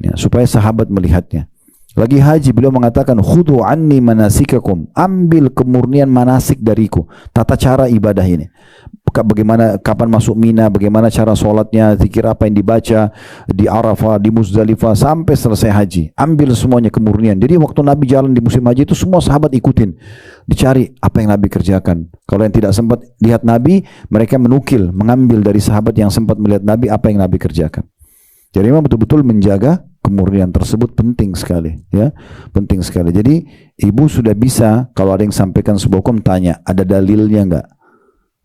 ya, supaya sahabat melihatnya. Lagi haji beliau mengatakan khudhu anni manasikakum, ambil kemurnian manasik dariku, tata cara ibadah ini. Bagaimana, kapan masuk Mina, bagaimana cara sholatnya, zikir apa yang dibaca di Arafah, di Muzdalifah sampai selesai haji. Ambil semuanya kemurnian. Jadi waktu Nabi jalan di musim haji itu semua sahabat ikutin. Dicari apa yang Nabi kerjakan. Kalau yang tidak sempat lihat Nabi, mereka menukil, mengambil dari sahabat yang sempat melihat Nabi apa yang Nabi kerjakan. Jadi memang betul-betul menjaga kemurnian tersebut penting sekali, ya, penting sekali. Jadi ibu sudah bisa, kalau ada yang sampaikan sebuah hukum, tanya, ada dalilnya enggak?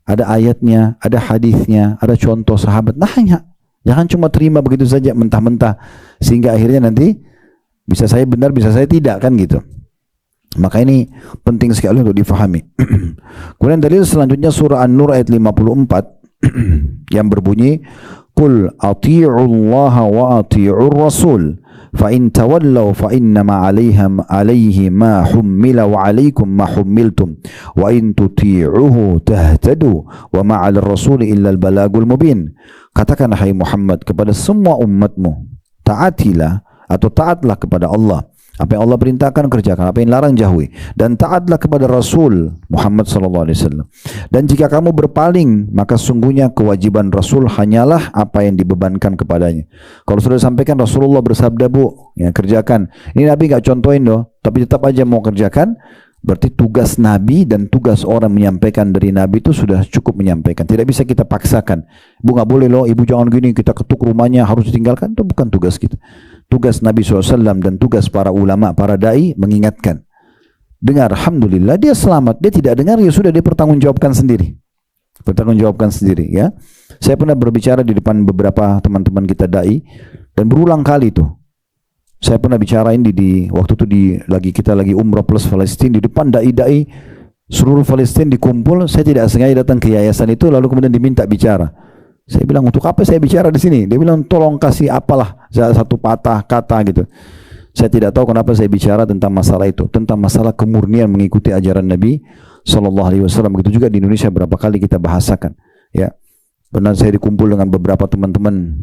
Ada ayatnya, ada hadisnya, ada contoh sahabat, nanya. Jangan cuma terima begitu saja mentah-mentah, sehingga akhirnya nanti bisa saya benar, bisa saya tidak, kan gitu. Maka ini penting sekali untuk difahami. Kemudian dalil selanjutnya surah An-Nur ayat 54 yang berbunyi Qul ati'u Allah wa ati'ur Rasul fa in tawallaw fa innama 'alaihi ma hummila wa 'alaikum ma hummiltum wa in tuti'uhu tahtadu wa ma 'alal rasul illa al balagul mubin. Katakan hai Muhammad kepada semua umatmu, taatilah atau taatlah kepada Allah. Apa yang Allah perintahkan kerjakan, apa yang larang jauhi, dan taatlah kepada Rasul Muhammad sallallahu alaihi wasallam. Dan jika kamu berpaling, maka sungguhnya kewajiban Rasul hanyalah apa yang dibebankan kepadanya. Kalau sudah disampaikan Rasulullah bersabda, Bu, ya kerjakan. Ini Nabi enggak contohin doh, tapi tetap aja mau kerjakan. Berarti tugas Nabi dan tugas orang menyampaikan dari Nabi itu sudah cukup menyampaikan. Tidak bisa kita paksakan. Bu nggak boleh loh, ibu jangan gini, kita ketuk rumahnya harus ditinggalkan. Itu bukan tugas kita. Tugas Nabi SAW dan tugas para ulama, para da'i mengingatkan. Dengar, alhamdulillah dia selamat. Dia tidak dengar, ya sudah dia pertanggungjawabkan sendiri. Pertanggungjawabkan sendiri ya. Saya pernah berbicara di depan beberapa teman-teman kita da'i dan berulang kali tuh. Saya pernah bicarain di waktu itu kita lagi umrah plus Palestina, di depan dai-dai seluruh Palestina dikumpul. Saya tidak sengaja datang ke yayasan itu lalu kemudian diminta bicara. Saya bilang, untuk apa saya bicara di sini? Dia bilang, tolong kasih apalah satu patah kata gitu. Saya tidak tahu kenapa saya bicara tentang masalah itu, tentang masalah kemurnian mengikuti ajaran Nabi sallallahu alaihi wasallam. Begitu juga di Indonesia berapa kali kita bahasakan ya. Benar, saya dikumpul dengan beberapa teman-teman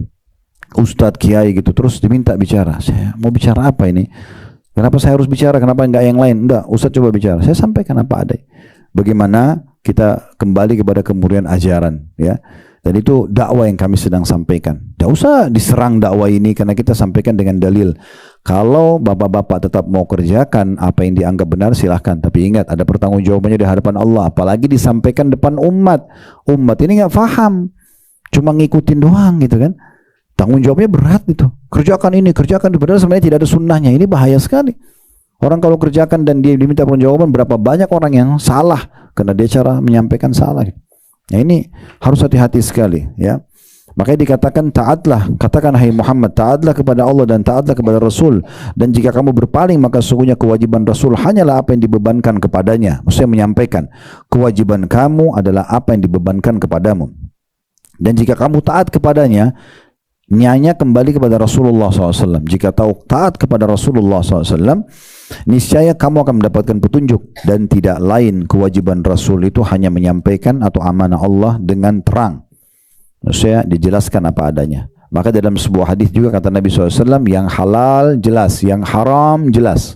ustadz, kiai gitu, terus diminta bicara. Saya mau bicara apa ini? Kenapa saya harus bicara? Kenapa enggak yang lain? Enggak, ustadz coba bicara. Saya sampaikan apa ada. Bagaimana kita kembali kepada kemurnian ajaran ya. Dan itu dakwah yang kami sedang sampaikan. Tidak usah diserang dakwah ini karena kita sampaikan dengan dalil. Kalau bapak-bapak tetap mau kerjakan apa yang dianggap benar, silahkan. Tapi ingat, ada pertanggungjawabannya di hadapan Allah. Apalagi disampaikan depan umat. Umat ini nggak paham, cuma ngikutin doang gitu kan. Tanggung jawabnya berat itu. Kerjakan ini, kerjakan itu. Padahal sebenarnya tidak ada sunnahnya. Ini bahaya sekali. Orang kalau kerjakan dan dia diminta pertanggungjawaban, berapa banyak orang yang salah karena dia cara menyampaikan salah. Nah ini harus hati-hati sekali ya. Makanya dikatakan taatlah, katakan hai Muhammad, taatlah kepada Allah dan taatlah kepada Rasul. Dan jika kamu berpaling, maka sesungguhnya kewajiban Rasul hanyalah apa yang dibebankan kepadanya. Maksudnya menyampaikan, kewajiban kamu adalah apa yang dibebankan kepadamu. Dan jika kamu taat kepadanya, nyanya kembali kepada Rasulullah SAW. Jika taat kepada Rasulullah SAW, niscaya kamu akan mendapatkan petunjuk. Dan tidak lain kewajiban Rasul itu hanya menyampaikan atau amanah Allah dengan terang. Maksudnya dijelaskan apa adanya. Maka dalam sebuah hadis juga kata Nabi SAW, yang halal jelas, yang haram jelas.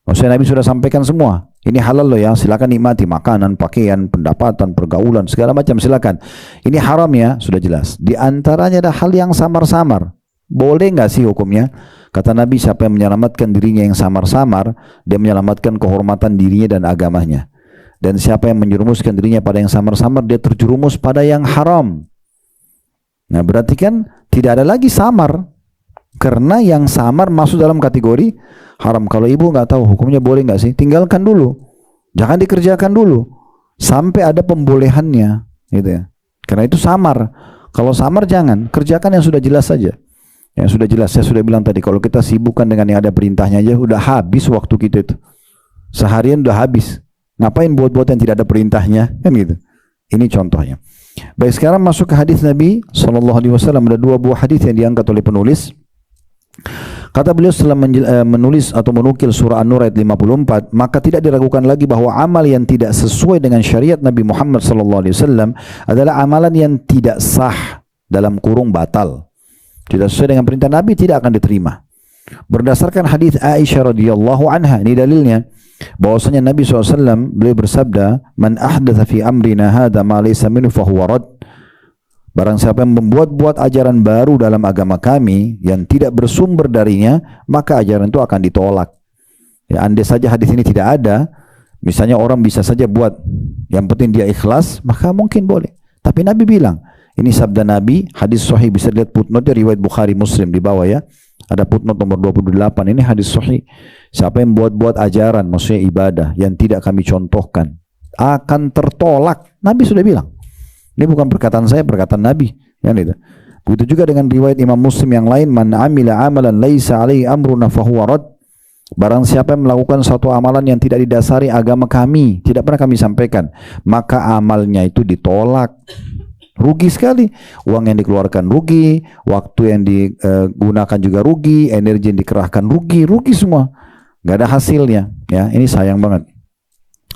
Maksudnya Nabi sudah sampaikan semua. Ini halal loh ya, silakan nikmati makanan, pakaian, pendapatan, pergaulan, segala macam silakan. Ini haram ya, sudah jelas. Di antaranya ada hal yang samar-samar. Boleh nggak sih hukumnya? Kata Nabi, siapa yang menyelamatkan dirinya yang samar-samar, dia menyelamatkan kehormatan dirinya dan agamanya. Dan siapa yang menjerumuskan dirinya pada yang samar-samar, dia terjerumus pada yang haram. Nah berarti kan tidak ada lagi samar. Karena yang samar masuk dalam kategori haram. Kalau ibu nggak tahu hukumnya boleh nggak sih, tinggalkan dulu, jangan dikerjakan dulu sampai ada pembolehannya, gitu ya. Karena itu samar. Kalau samar jangan, kerjakan yang sudah jelas saja. Yang sudah jelas, saya sudah bilang tadi, kalau kita sibukkan dengan yang ada perintahnya aja, udah habis waktu kita itu. Seharian udah habis. Ngapain buat-buat yang tidak ada perintahnya, kan gitu. Ini contohnya. Baik, sekarang masuk ke hadis Nabi SAW. Ada dua buah hadis yang diangkat oleh penulis. Kata beliau setelah menulis atau menukil surah An-Nur ayat 54, maka tidak diragukan lagi bahwa amal yang tidak sesuai dengan syariat Nabi Muhammad SAW adalah amalan yang tidak sah, dalam kurung batal. Tidak sesuai dengan perintah Nabi, tidak akan diterima. Berdasarkan hadis Aisyah radhiyallahu anha, ini dalilnya bahwasanya Nabi SAW beliau bersabda, man ahdatha fi amrina hadza ma laysa minhu fahuwa rad. Barang siapa yang membuat-buat ajaran baru dalam agama kami yang tidak bersumber darinya, maka ajaran itu akan ditolak. Ya, andai saja hadis ini tidak ada, misalnya orang bisa saja buat, yang penting dia ikhlas, maka mungkin boleh. Tapi Nabi bilang, ini sabda Nabi, hadis sahih, bisa lihat footnote riwayat Bukhari Muslim di bawah ya. Ada footnote nomor 28, ini hadis sahih. Siapa yang buat-buat ajaran, maksudnya ibadah, yang tidak kami contohkan, akan tertolak. Nabi sudah bilang. Ini bukan perkataan saya, perkataan Nabi. Ya, gitu. Begitu juga dengan riwayat Imam Muslim yang lain, man amila amalan laisa alaihi amruna fahuwa rad. Barang siapa yang melakukan suatu amalan yang tidak didasari agama kami, tidak pernah kami sampaikan, maka amalnya itu ditolak. Rugi sekali. Uang yang dikeluarkan rugi, waktu yang digunakan juga rugi, energi yang dikerahkan rugi, rugi semua. Nggak ada hasilnya. Ya, ini sayang banget.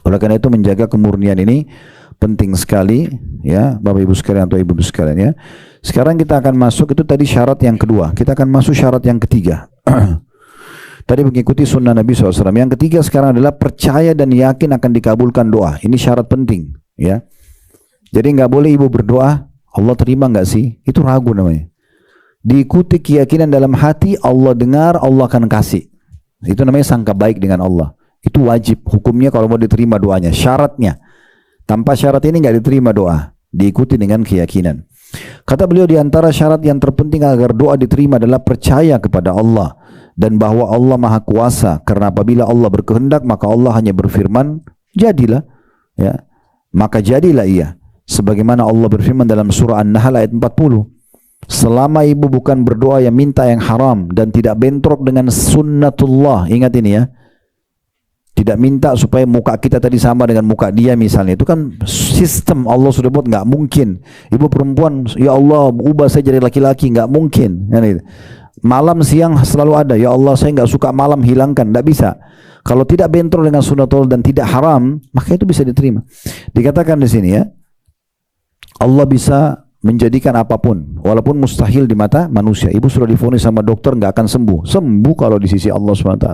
Oleh karena itu menjaga kemurnian ini penting sekali, ya Bapak Ibu sekalian atau Ibu sekalian ya. Sekarang kita akan masuk, itu tadi syarat yang kedua. Kita akan masuk syarat yang ketiga. Tadi mengikuti sunnah Nabi SAW. Yang ketiga sekarang adalah percaya dan yakin akan dikabulkan doa. Ini syarat penting, ya. Jadi nggak boleh ibu berdoa, Allah terima nggak sih? Itu ragu namanya. Diikuti keyakinan dalam hati, Allah dengar, Allah akan kasih. Itu namanya sangka baik dengan Allah. Itu wajib hukumnya kalau mau diterima doanya. Syaratnya. Tanpa syarat ini nggak diterima doa. Diikuti dengan keyakinan. Kata beliau, di antara syarat yang terpenting agar doa diterima adalah percaya kepada Allah dan bahwa Allah Maha Kuasa, karena apabila Allah berkehendak maka Allah hanya berfirman jadilah, ya, maka jadilah ia, sebagaimana Allah berfirman dalam surah An-Nahl ayat 40, selama ibu bukan berdoa yang minta yang haram dan tidak bentrok dengan sunnatullah. Ingat ini ya, tidak minta supaya muka kita tadi sama dengan muka dia misalnya. Itu kan sistem Allah sudah buat, nggak mungkin. Ibu perempuan, ya Allah ubah saya jadi laki-laki, nggak mungkin. Malam siang selalu ada, ya Allah saya nggak suka malam, hilangkan. Nggak bisa. Kalau tidak bentrok dengan sunnatullah dan tidak haram, maka itu bisa diterima. Dikatakan di sini ya, Allah bisa menjadikan apapun, walaupun mustahil di mata manusia. Ibu sudah divonis sama dokter nggak akan sembuh. Sembuh kalau di sisi Allah SWT.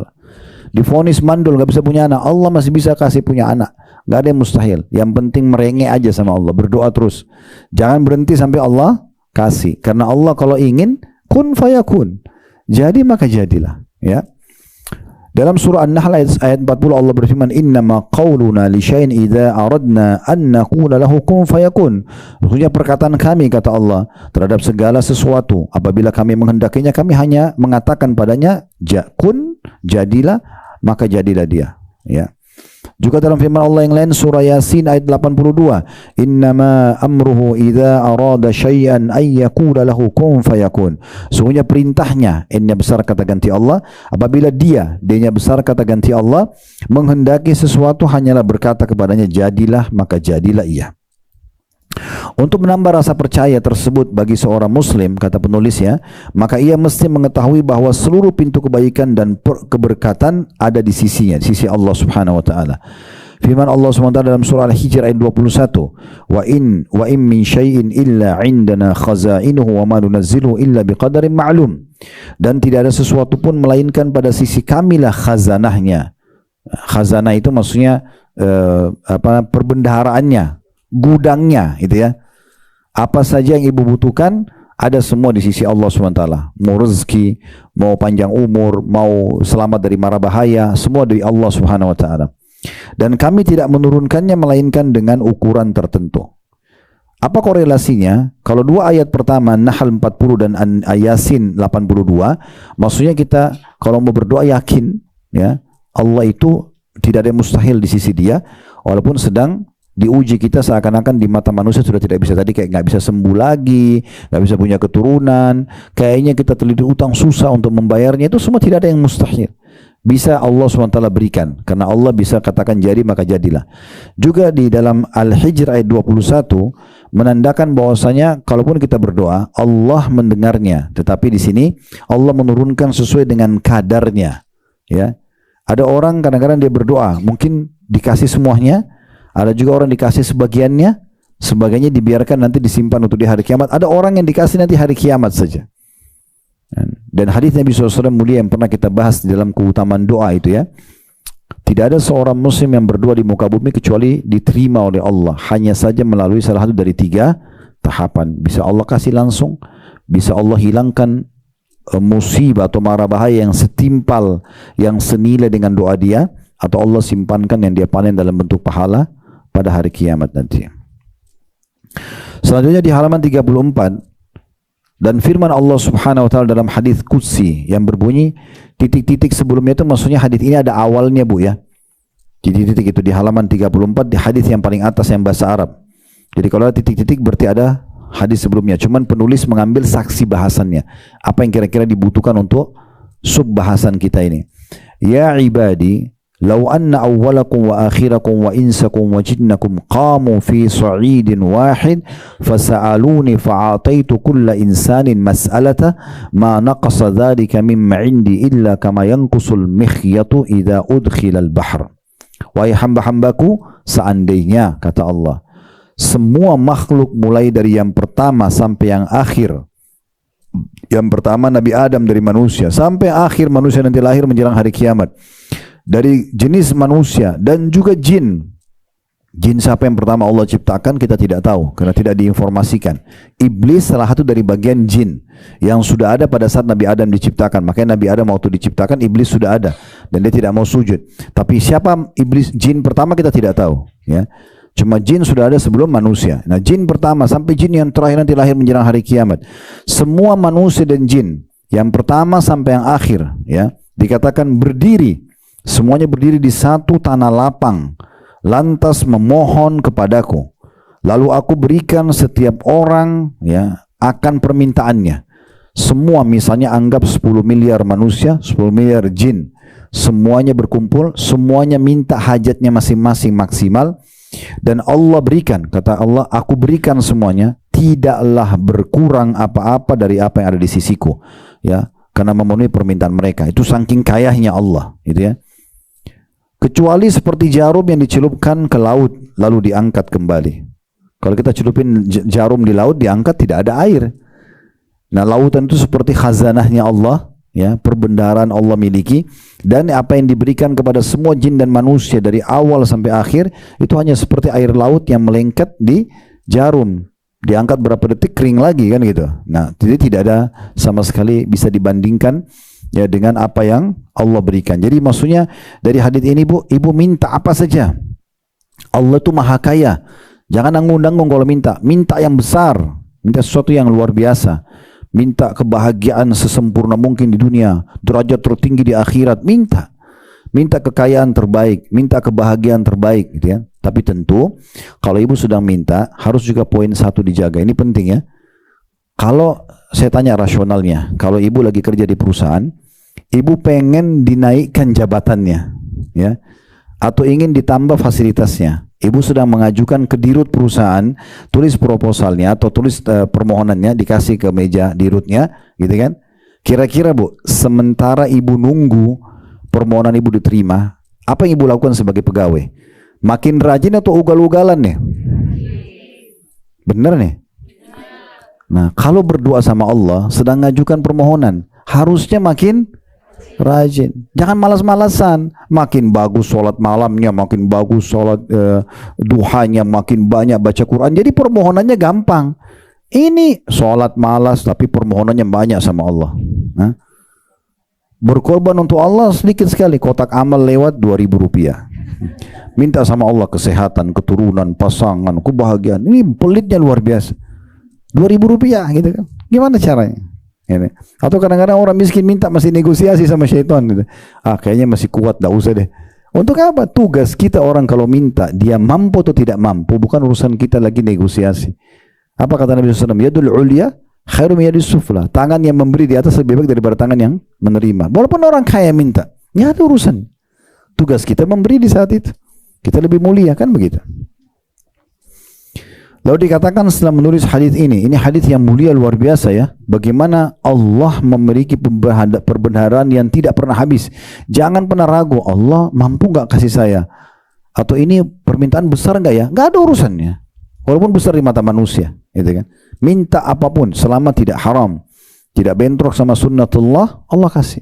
Divonis mandul nggak bisa punya anak, Allah masih bisa kasih punya anak. Nggak ada yang mustahil. Yang penting merengek aja sama Allah, berdoa terus. Jangan berhenti sampai Allah kasih. Karena Allah kalau ingin, kun fayakun, jadi maka jadilah, ya. Dalam surah An-Nahl ayat 40 Allah berfirman, innama qauluna li syai'in idza aradna an naqula lahu kun fayakun. Maksudnya perkataan kami, kata Allah, terhadap segala sesuatu apabila kami menghendakinya, kami hanya mengatakan padanya kun, jadilah, maka jadilah dia, ya. Juga dalam firman Allah yang lain surah Yasin ayat 82, innama amruhu idza arada syai'an ay yaqula lahu kun fayakun. Sungguhnya perintahnya, innya besar kata ganti Allah, apabila dia besar kata ganti Allah, menghendaki sesuatu hanyalah berkata kepadanya jadilah, maka jadilah ia. Untuk menambah rasa percaya tersebut bagi seorang muslim, kata penulis ya, maka ia mesti mengetahui bahwa seluruh pintu kebaikan dan keberkatan ada di sisinya, di sisi Allah Subhanahu wa taala. Firman Allah Subhanahu wa taala dalam surah Al-Hijr ayat 21, wa in min syai'in illa 'indana khazainuhu wa ma nunazzilu illa biqadarin ma'lum. Dan tidak ada sesuatu pun melainkan pada sisi kamilah khazanahnya. Khazanah itu maksudnya perbendaharaannya, gudangnya, itu ya. Apa saja yang ibu butuhkan ada semua di sisi Allah SWT. Mau rezeki, mau panjang umur, mau selamat dari mara bahaya, semua dari Allah Subhanahu wa taala. Dan kami tidak menurunkannya melainkan dengan ukuran tertentu. Apa korelasinya? Kalau dua ayat pertama Nahl 40 dan Yasin 82, maksudnya kita kalau mau berdoa yakin, ya, Allah itu tidak ada yang mustahil di sisi dia, walaupun sedang diuji kita seakan-akan di mata manusia sudah tidak bisa. Tadi kayak nggak bisa sembuh lagi, nggak bisa punya keturunan, kayaknya kita terlilit utang susah untuk membayarnya. Itu semua tidak ada yang mustahil. Bisa Allah SWT berikan, karena Allah bisa katakan jadi maka jadilah. Juga di dalam Al-Hijr ayat 21 menandakan bahwasanya kalaupun kita berdoa Allah mendengarnya, tetapi di sini Allah menurunkan sesuai dengan kadarnya, ya. Ada orang kadang-kadang dia berdoa mungkin dikasih semuanya, ada juga orang dikasih sebagiannya, sebagainya dibiarkan nanti disimpan untuk di hari kiamat. Ada orang yang dikasih nanti hari kiamat saja. Dan hadis Nabi SAW mulia yang pernah kita bahas di dalam keutamaan doa itu ya, tidak ada seorang muslim yang berdoa di muka bumi kecuali diterima oleh Allah, hanya saja melalui salah satu dari 3 tahapan. Bisa Allah kasih langsung, bisa Allah hilangkan musibah atau mara bahaya yang setimpal, yang senilai dengan doa dia, atau Allah simpankan yang dia panen dalam bentuk pahala pada hari kiamat nanti. Selanjutnya di halaman 34, dan firman Allah Subhanahu wa taala dalam hadis qudsi yang berbunyi titik-titik sebelumnya, itu maksudnya hadis ini ada awalnya Bu ya. Titik-titik itu di halaman 34 di hadis yang paling atas yang bahasa Arab. Jadi kalau ada titik-titik berarti ada hadis sebelumnya. Cuman penulis mengambil saksi bahasannya. Apa yang kira-kira dibutuhkan untuk sub bahasan kita ini. Ya ibadi Lau anna awwalakum wa akhirakum wa insakum wa jinnakum qamu fi sa'idin wahid fasa'aluni fa'ataitu kulla insanin mas'alata ma naqasa dhalika mimma indi illa kama yanqusul mikhyatu idza udkhila al-bahr. Wahai hamba-hambaku, seandainya, kata Allah, semua makhluk mulai dari yang pertama sampai yang akhir, yang pertama Nabi Adam dari manusia sampai akhir manusia nanti lahir menjelang hari kiamat, dari jenis manusia dan juga jin. Jin siapa yang pertama Allah ciptakan kita tidak tahu karena tidak diinformasikan. Iblis salah satu dari bagian jin yang sudah ada pada saat Nabi Adam diciptakan. Makanya Nabi Adam waktu diciptakan iblis sudah ada dan dia tidak mau sujud. Tapi siapa iblis jin pertama kita tidak tahu, ya. Cuma jin sudah ada sebelum manusia. Nah, jin pertama sampai jin yang terakhir nanti lahir menjelang hari kiamat. Semua manusia dan jin yang pertama sampai yang akhir, ya, dikatakan berdiri. Semuanya berdiri di satu tanah lapang, lantas memohon kepadaku. Lalu aku berikan setiap orang, ya, akan permintaannya. Semua misalnya anggap 10 miliar manusia, 10 miliar jin. Semuanya berkumpul, semuanya minta hajatnya masing-masing maksimal. Dan Allah berikan, kata Allah, aku berikan semuanya, tidaklah berkurang apa-apa dari apa yang ada di sisiku, ya, karena memenuhi permintaan mereka. Itu saking kayanya Allah, gitu ya. Kecuali seperti jarum yang dicelupkan ke laut lalu diangkat kembali. Kalau kita celupin jarum di laut diangkat tidak ada air. Nah, lautan itu seperti khazanahnya Allah, ya, perbendaharaan Allah miliki, dan apa yang diberikan kepada semua jin dan manusia dari awal sampai akhir itu hanya seperti air laut yang melengket di jarum. Diangkat berapa detik kering lagi kan gitu. Nah, jadi tidak ada sama sekali bisa dibandingkan, ya, dengan apa yang Allah berikan. Jadi maksudnya dari hadis ini, Bu, ibu minta apa saja. Allah itu maha kaya. Jangan nanggung-nanggung kalau minta. Minta yang besar. Minta sesuatu yang luar biasa. Minta kebahagiaan sesempurna mungkin di dunia. Derajat tertinggi di akhirat. Minta. Minta kekayaan terbaik. Minta kebahagiaan terbaik, gitu ya. Tapi tentu kalau ibu sedang minta harus juga poin satu dijaga. Ini penting, ya. Kalau saya tanya rasionalnya, kalau ibu lagi kerja di perusahaan, ibu pengen dinaikkan jabatannya, ya, atau ingin ditambah fasilitasnya. Ibu sedang mengajukan ke dirut perusahaan, tulis proposalnya atau tulis permohonannya, dikasih ke meja dirutnya, gitu kan? Kira-kira, Bu, sementara ibu nunggu permohonan ibu diterima, apa yang ibu lakukan sebagai pegawai? Makin rajin atau ugal-ugalan nih? Bener nih? Nah, kalau berdoa sama Allah, sedang ngajukan permohonan, harusnya makin rajin. Jangan malas-malasan. Makin bagus sholat malamnya, makin bagus sholat duhanya, makin banyak baca Quran. Jadi permohonannya gampang. Ini sholat malas tapi permohonannya banyak sama Allah. Nah, berkorban untuk Allah sedikit sekali. Kotak amal lewat 2.000 rupiah. Minta sama Allah kesehatan, keturunan, pasangan, kebahagiaan. Ini pelitnya luar biasa. 2.000 rupiah gitu kan. Gimana caranya? Ini. Atau kadang-kadang orang miskin minta masih negosiasi sama syaitan gitu. Kayaknya masih kuat, dah usah deh. Untuk apa? Tugas kita orang kalau minta, dia mampu atau tidak mampu, bukan urusan kita lagi negosiasi. Apa kata Nabi SAW? Yadul ulya khairum yadis sufla. Tangan yang memberi di atas lebih baik daripada tangan yang menerima. Walaupun orang kaya minta, ya ada urusan. Tugas kita memberi di saat itu. Kita lebih mulia, kan begitu. Lalu dikatakan setelah menulis hadis ini hadis yang mulia luar biasa, ya. Bagaimana Allah memiliki perbenaran yang tidak pernah habis. Jangan pernah ragu, Allah mampu nggak kasih saya? Atau ini permintaan besar nggak ya? Nggak ada urusannya. Walaupun besar di mata manusia, gitu kan. Minta apapun selama tidak haram, tidak bentrok sama sunnatullah, Allah kasih.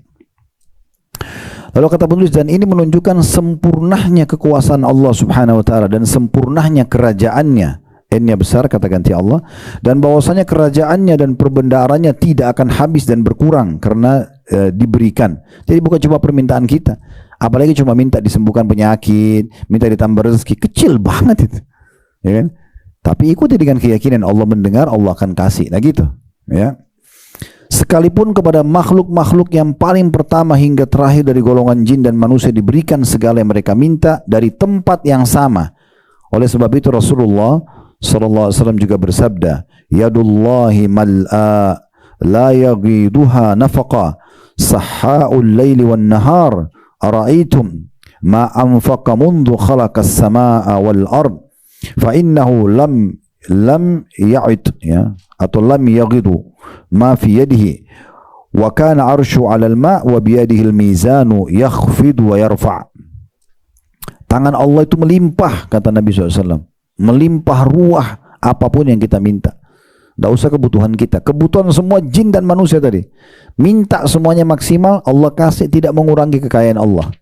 Lalu kata penulis, dan ini menunjukkan sempurnanya kekuasaan Allah Subhanahu wa taala dan sempurnanya kerajaannya. N-nya besar, kata ganti Allah, dan bahwasanya kerajaannya dan perbendaharannya tidak akan habis dan berkurang karena diberikan. Jadi bukan cuma permintaan kita, apalagi cuma minta disembuhkan penyakit, minta ditambah rezeki, kecil banget itu, ya kan? Tapi ikuti dengan keyakinan Allah mendengar, Allah akan kasih. Nah gitu, ya. Sekalipun kepada makhluk-makhluk yang paling pertama hingga terakhir dari golongan jin dan manusia diberikan segala yang mereka minta dari tempat yang sama. Oleh sebab itu Rasulullah sallallahu alaihi wasallam juga bersabda, yadullahi mal'a la yaghiduha nafaqa sahha'ul laili wan nahar ara'aitum ma anfaqa mundu khalaqas samaa wal ard fa innahu lam ya'id ya atau lam yaghidu ma fi yadihi wa kana arsyu 'alal ma' wa bi yadihi al mizanu yakhfidu wa yarfa'. Tangan Allah itu melimpah, kata Nabi SAW, melimpah ruah apapun yang kita minta. Tidak usah kebutuhan kita, kebutuhan semua jin dan manusia tadi, minta semuanya maksimal, Allah kasih, tidak mengurangi kekayaan Allah.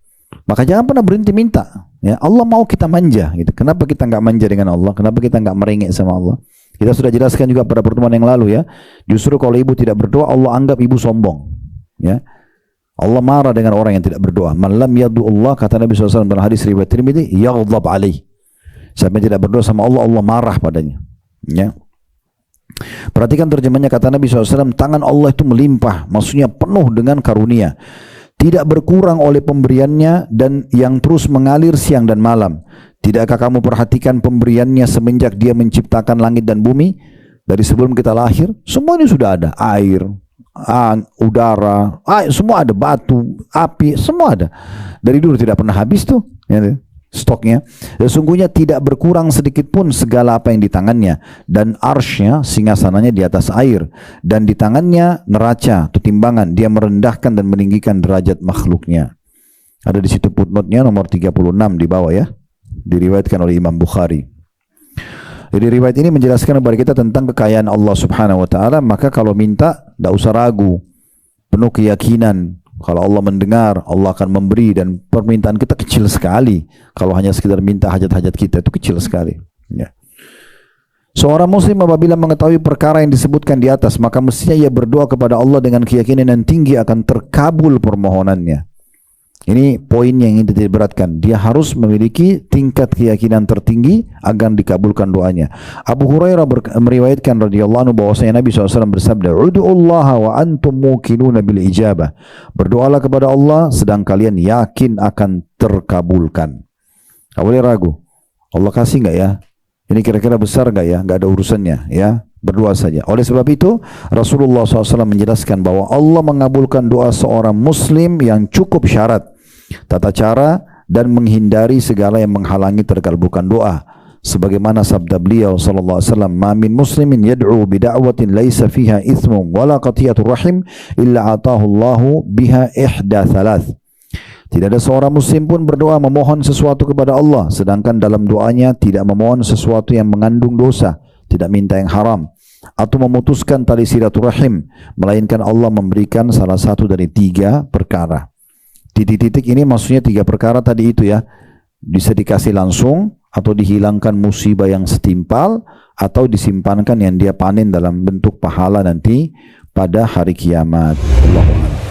Maka jangan pernah berhenti minta. Ya, Allah mau kita manja. Gitu. Kenapa kita nggak manja dengan Allah? Kenapa kita nggak merengek sama Allah? Kita sudah jelaskan juga pada pertemuan yang lalu ya. Justru kalau ibu tidak berdoa, Allah anggap ibu sombong. Ya, Allah marah dengan orang yang tidak berdoa. Man lam yadu Allah, kata Nabi SAW dalam hadis riwayat Tirmidzi, yaghdab alaih. Siapa yang tidak berdoa sama Allah, Allah marah padanya. Ya. Perhatikan terjemahnya, kata Nabi SAW, tangan Allah itu melimpah, maksudnya penuh dengan karunia, tidak berkurang oleh pemberiannya dan yang terus mengalir siang dan malam. Tidakkah kamu perhatikan pemberiannya semenjak dia menciptakan langit dan bumi? Dari sebelum kita lahir, semua ini sudah ada. Air, udara, semua ada, batu, api, semua ada. Dari dulu tidak pernah habis tuh ya, stoknya. Sesungguhnya tidak berkurang sedikit pun segala apa yang di tangannya, dan arsy-nya, singgasananya di atas air, dan di tangannya neraca atau timbangan, dia merendahkan dan meninggikan derajat makhluknya. Ada di situ footnote-nya nomor 36 di bawah ya, diriwayatkan oleh Imam Bukhari. Jadi riwayat ini menjelaskan kepada kita tentang kekayaan Allah Subhanahu wa taala. Maka kalau minta tidak usah ragu, penuh keyakinan. Kalau Allah mendengar, Allah akan memberi, dan permintaan kita kecil sekali. Kalau hanya sekedar minta hajat-hajat kita itu kecil sekali. Ya. Seorang muslim apabila mengetahui perkara yang disebutkan di atas, maka mestinya ia berdoa kepada Allah dengan keyakinan yang tinggi akan terkabul permohonannya. Ini poin yang ingin diberatkan. Dia harus memiliki tingkat keyakinan tertinggi agar dikabulkan doanya. Abu Hurairah meriwayatkan radhiyallahu anhu bahwasanya Nabi SAW bersabda, "Ud'ullaha wa antum muqinuna bil ijabah." Berdoalah kepada Allah sedang kalian yakin akan terkabulkan. Tidak boleh ragu. Allah kasih enggak ya? Ini kira-kira besar enggak ya? Enggak ada urusannya ya. Berdoa saja. Oleh sebab itu Rasulullah SAW menjelaskan bahwa Allah mengabulkan doa seorang muslim yang cukup syarat, tata cara, dan menghindari segala yang menghalangi terkabulkan doa. Sebagaimana sabda beliau sallallahu alaihi wasallam, "Ma min muslimin yad'u bi da'watin laisa fiha itsmun wala qati'atur rahim illa atahu Allahu biha ihda thalath." Tidak ada seorang muslim pun berdoa memohon sesuatu kepada Allah sedangkan dalam doanya tidak memohon sesuatu yang mengandung dosa, tidak minta yang haram, atau memutuskan tali silaturahim, melainkan Allah memberikan salah satu dari 3 perkara. Titik-titik ini maksudnya 3 perkara tadi itu ya, bisa dikasih langsung, atau dihilangkan musibah yang setimpal, atau disimpankan yang dia panen dalam bentuk pahala nanti pada hari kiamat. Allahu a'lam.